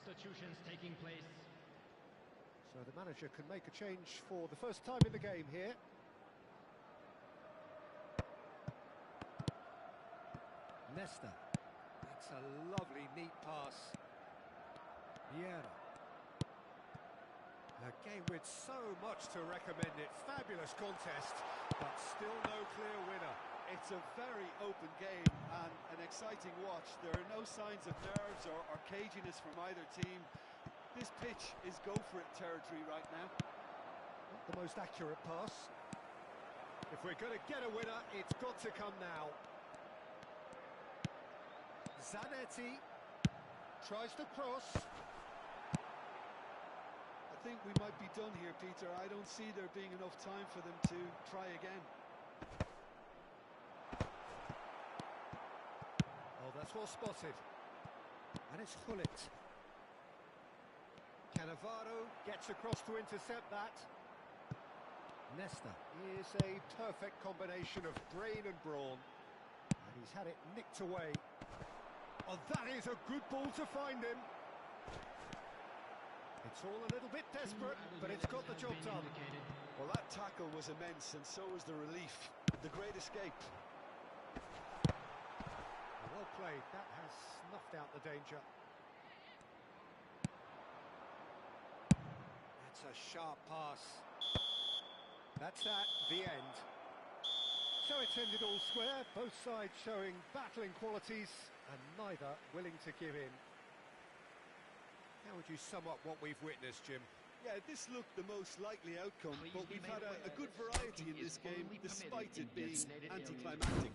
substitutions taking place. So the manager can make a change for the first time in the game here. Nesta. That's a lovely, neat pass. Vieira. A game with so much to recommend it. Fabulous contest, but still no clear winner. It's a very open game and an exciting watch. There are no signs of nerves or caginess from either team. This pitch is go-for-it territory right now. Not the most accurate pass. If we're going to get a winner, it's got to come now. Zanetti tries to cross. I think we might be done here, Peter. I don't see there being enough time for them to try again. Oh, that's well spotted. And it's Gullit. Cannavaro gets across to intercept that. Nesta is a perfect combination of brain and brawn. And he's had it nicked away. Oh, that is a good ball to find him. It's all a little bit desperate, but it's got the job done. Well, that tackle was immense, and so was the relief. The great escape. Well played. That has snuffed out the danger. That's a sharp pass. That's that, the end. So it's ended all square, both sides showing battling qualities and neither willing to give in. How would you sum up what we've witnessed, Jim? Yeah, this looked the most likely outcome, but we've had a good variety in this game, despite it being anticlimactic.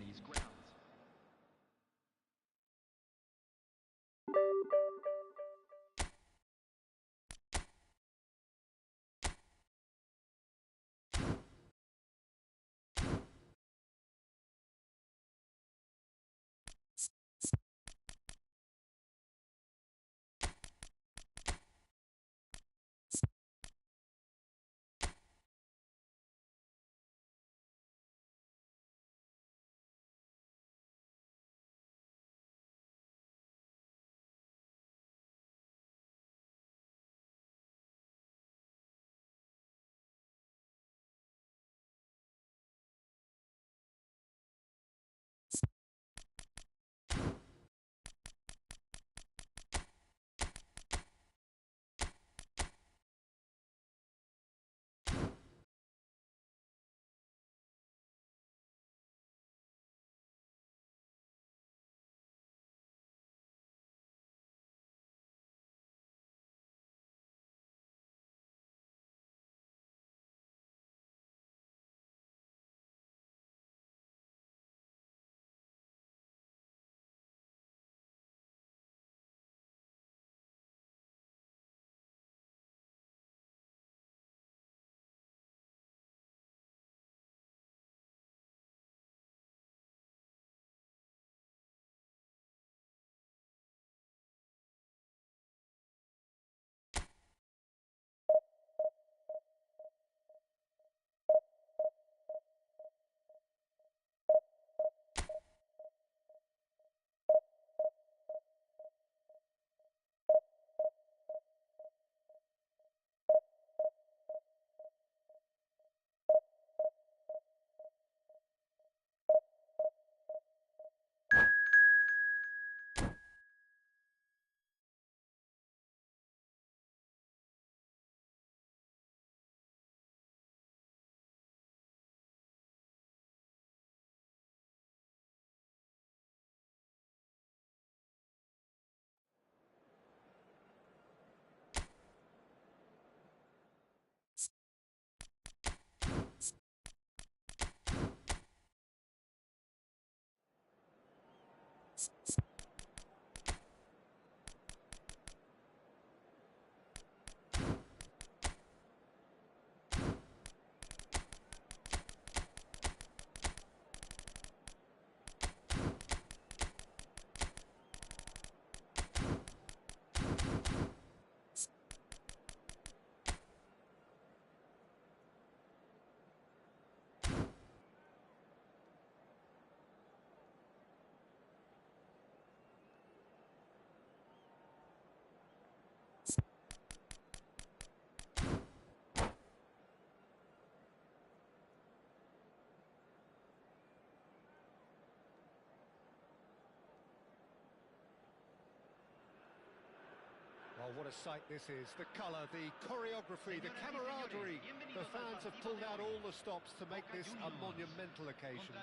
what a sight this is. The colour, the choreography, the camaraderie. The fans have pulled out all the stops to make this a monumental occasion.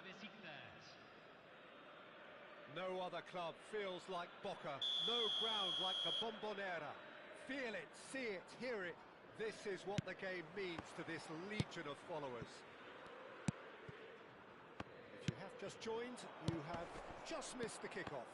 No other club feels like Boca. No ground like the Bombonera. Feel it, see it, hear it. This is what the game means to this legion of followers. If you have just joined, you have just missed the kickoff.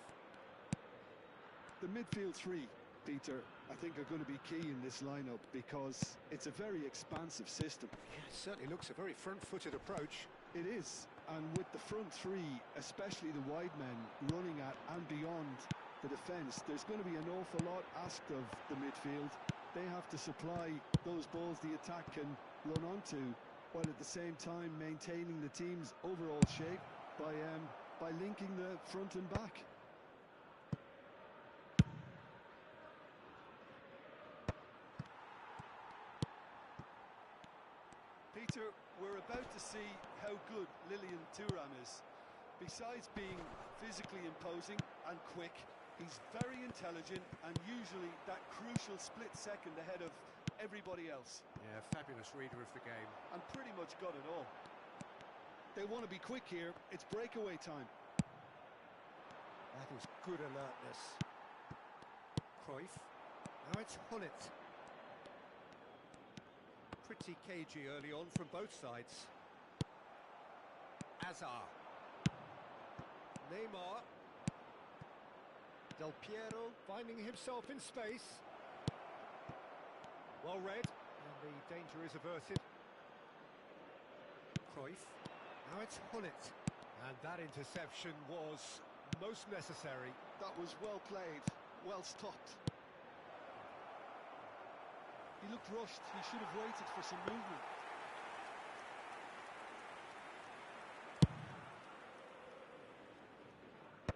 The midfield three, Peter, I think are going to be key in this lineup because it's a very expansive system. Yeah, it certainly looks a very front-footed approach. It is, and with the front three, especially the wide men, running at and beyond the defence, there's going to be an awful lot asked of the midfield. They have to supply those balls the attack can run onto, while at the same time maintaining the team's overall shape by linking the front and back. Peter, we're about to see how good Lilian Thuram is. Besides being physically imposing and quick, he's very intelligent and usually that crucial split second ahead of everybody else. Yeah, fabulous reader of the game. And pretty much got it all. They want to be quick here. It's breakaway time. That is good alertness. Cruyff. Now it's Hullet. Pretty cagey early on from both sides. Azar. Neymar. Del Piero finding himself in space. Well read, and the danger is averted. Cruyff. Now it's Hullet. And that interception was most necessary. That was well played, well stopped. He looked rushed. He should have waited for some movement.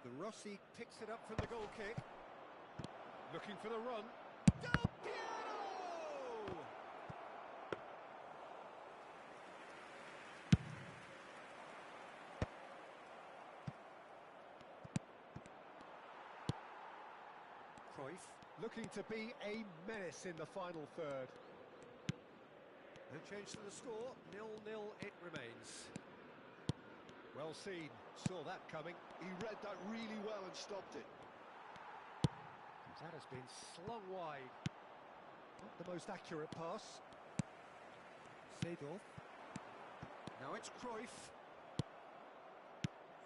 The Rossi picks it up from the goal kick. Looking for the run. Del Piero! Cruyff looking to be a menace in the final third. No change to the score. 0-0 it remains. Well seen. Saw that coming. He read that really well and stopped it. That has been slung wide. Not the most accurate pass. Seedorf. Now it's Cruyff.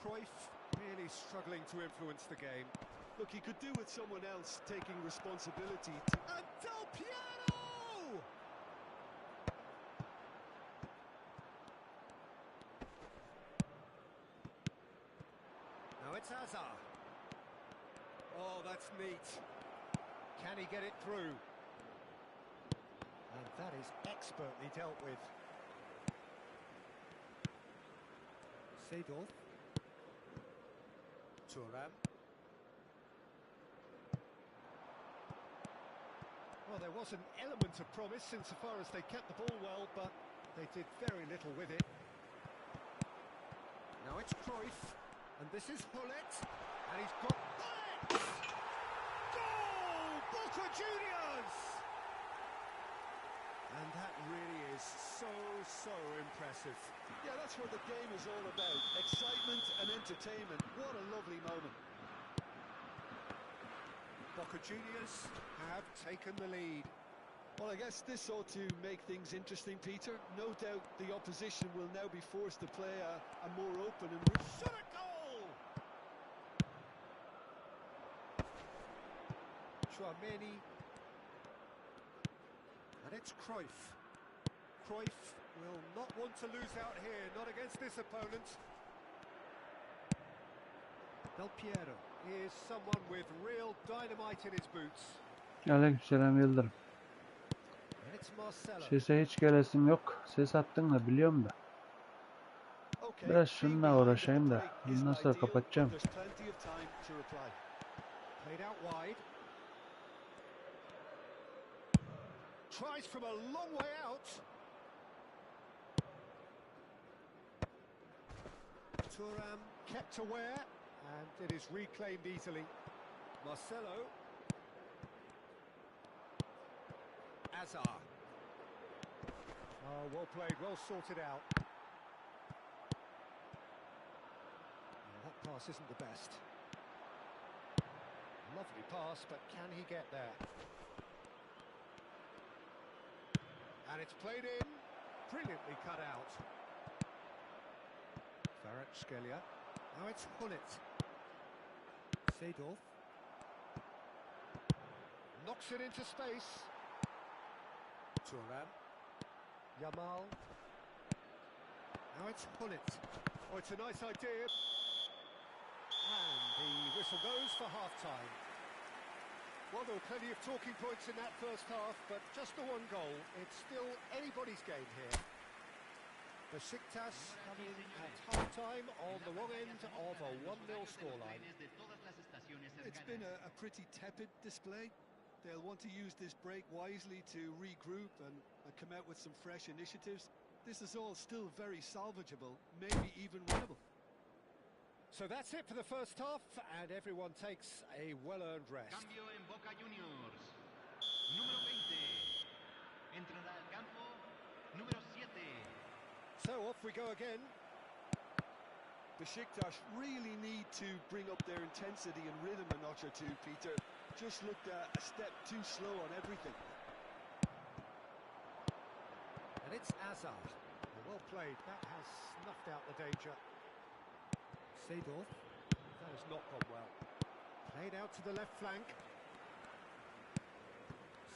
Cruyff really struggling to influence the game. Look, he could do with someone else taking responsibility. And Del Piero! Now it's Azar. Oh, that's neat. Can he get it through? And that is expertly dealt with. Seedorf. Thuram. Well, there was an element of promise insofar as they kept the ball well, but they did very little with it. Now it's Cruyff, and this is Hullet, and he's got Hullet! Goal! Boca Juniors! And that really is so impressive. Yeah, that's what the game is all about. Excitement and entertainment. What a lovely moment. Boca Juniors have taken the lead. Well, I guess this ought to make things interesting, Peter. No doubt the opposition will now be forced to play a more open and... Shot a goal! Chouameni. And it's Cruyff. Cruyff will not want to lose out here, not against this opponent. Del Piero is someone with real dynamite in his boots. Aleykümselam Yıldırım. And it's Marcelo. Sese hiç gelesim yok. Ses attın da biliyorum da. Biraz şununla uğraşayım da. Bundan sonra kapatacağım. Played out wide. Tries from a long way out. Thuram kept aware, and it is reclaimed easily. Marcelo. Azar. Oh, well played, well sorted out. That pass isn't the best. Lovely pass, but can he get there? And it's played in. Brilliantly cut out. Kvaratskhelia. Now it's Hullet. Seedorf. Knocks it into space. Thuram. Yamal. Now it's Hullet. Oh, it's a nice idea. And the whistle goes for half-time. Well, there were plenty of talking points in that first half, but just the one goal. It's still anybody's game here. Besiktas coming at half-time on the wrong end of a 1-0 scoreline. It's been a pretty tepid display. They'll want to use this break wisely to regroup and come out with some fresh initiatives. This is all still very salvageable, maybe even winnable. So that's it for the first half, and everyone takes a well-earned rest. Cambio en Boca Juniors. Número 20. Entrará al campo. Número 7. So off we go again. Besiktas really need to bring up their intensity and rhythm a notch or two, Peter. Just looked a step too slow on everything. And it's Azar. Well played. That has snuffed out the danger. Seedorf. That has not gone well. Played out to the left flank.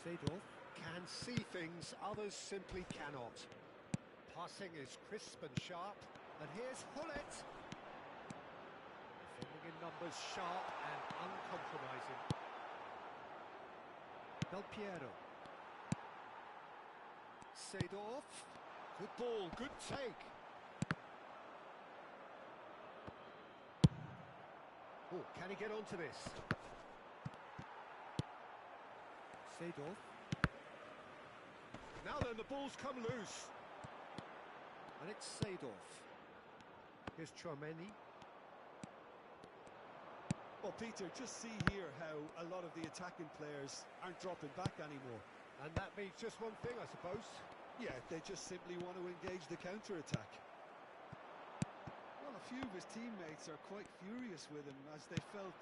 Seedorf can see things others simply cannot. Passing is crisp and sharp. And here's Hullet. Defending in numbers, sharp and uncompromising. Del Piero. Seedorf. Good ball, good take. Oh, can he get onto this? Seedorf. Now then, the ball's come loose. And it's Seedorf. Here's Chouameni. Well, Peter, just see here how a lot of the attacking players aren't dropping back anymore. And that means just one thing, I suppose. Yeah, they just simply want to engage the counter-attack. Well, a few of his teammates are quite furious with him as they felt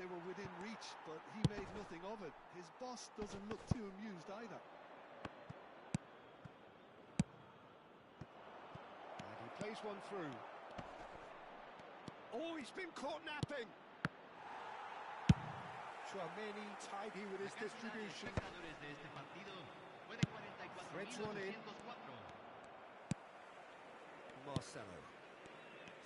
they were within reach, but he made nothing of it. His boss doesn't look too amused either. And he plays one through. Oh, he's been caught napping. Chouameni tidy with his distribution. Threads one in. Marcelo.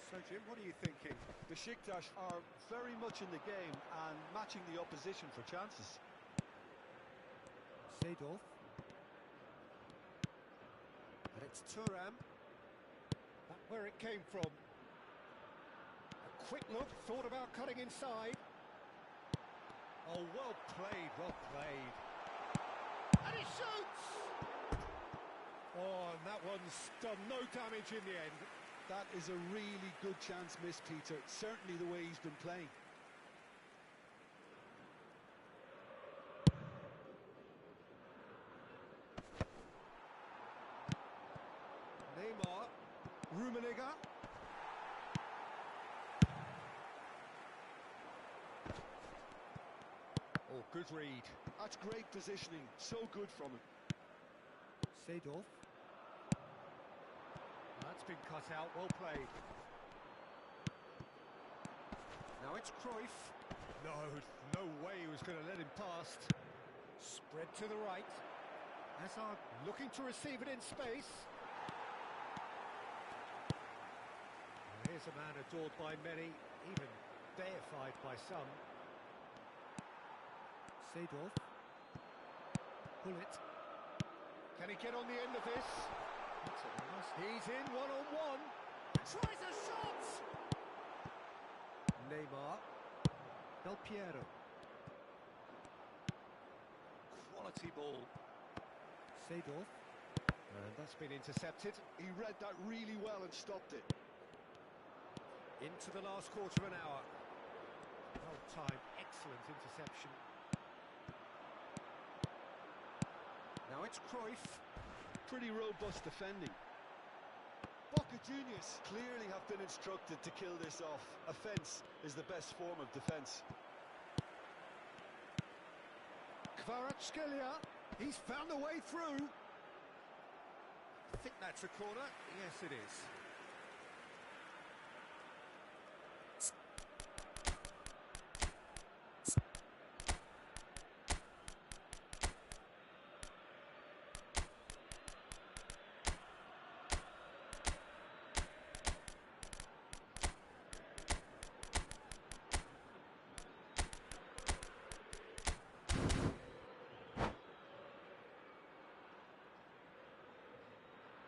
So, Jim, what are you thinking? Besiktas are very much in the game and matching the opposition for chances. Seedorf. And it's Thuram. That's where it came from. A quick look, thought about cutting inside. Oh, well played, well played. And he shoots! Oh, and that one's done no damage in the end. That is a really good chance missed, Peter. Certainly the way he's been playing. Neymar. Rummenigge. Oh, good read. That's great positioning. So good from him. Seedorf. That's been cut out, well played. Now it's Cruyff. No way he was going to let him past. Spread to the right. Hazard looking to receive it in space. Well, here's a man adored by many, even deified by some. Seedorf. Hullet. Can he get on the end of this? He's in one-on-one. Tries a shot! Neymar. Del Piero. Quality ball. Seedorf. And that's been intercepted. He read that really well and stopped it. Into the last quarter of an hour. Well timed, excellent interception. Now Now it's Cruyff. Pretty robust defending. Boca Juniors clearly have been instructed to kill this off. Offence is the best form of defence. Kvaratskhelia, he's found a way through. I think that's a corner. Yes, it is.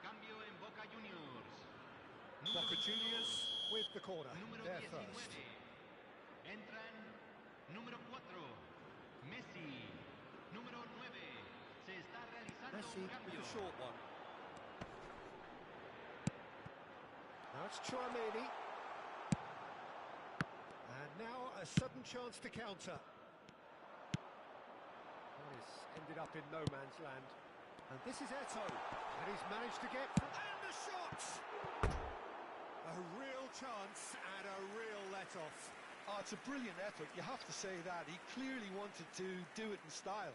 Cambio en Boca Juniors. Boca Juniors with the corner. Número They're 19. first. Entran número 4. Messi. Número 9. Se está realizando Messi un with cambio. the short one. Now it's Chouameni. And now a sudden chance to counter. Well, he's ended up in no man's land. And this is Eto'o. And he's managed to get... And the shot! A real chance and a real let-off. Oh, it's a brilliant effort, you have to say that. He clearly wanted to do it in style.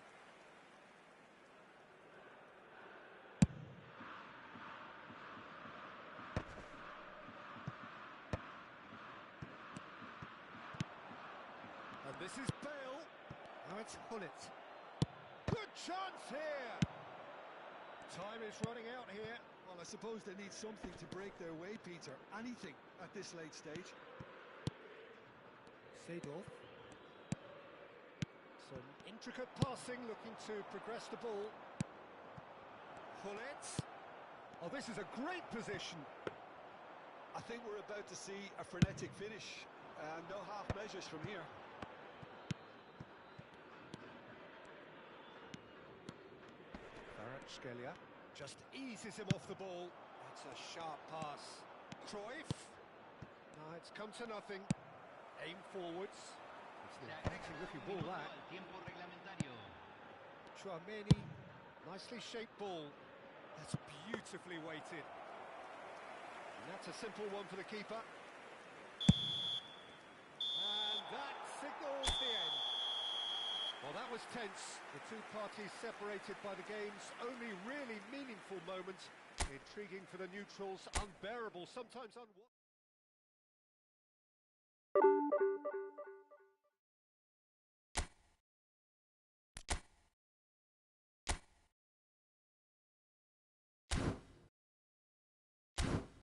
And this is Bale. Now it's Hullet. Good chance here. Time is running out here. Well, I suppose they need something to break their way, Peter. Anything at this late stage. Seedorf. Some intricate passing, looking to progress the ball. Hullet. Oh, this is a great position. I think we're about to see a frenetic finish. No half measures from here. Kvaratskhelia just eases him off the ball. It's a sharp pass. Cruyff. No, it's come to nothing. Aim forwards. It's an inviting looking ball, that. Al tiempo reglamentario. Chouameni. Nicely shaped ball. That's beautifully weighted. And that's a simple one for the keeper. And that signals the end. Well, that was tense. The two parties separated by the game's only really meaningful moment. Intriguing for the neutrals, unbearable, sometimes unwatchable.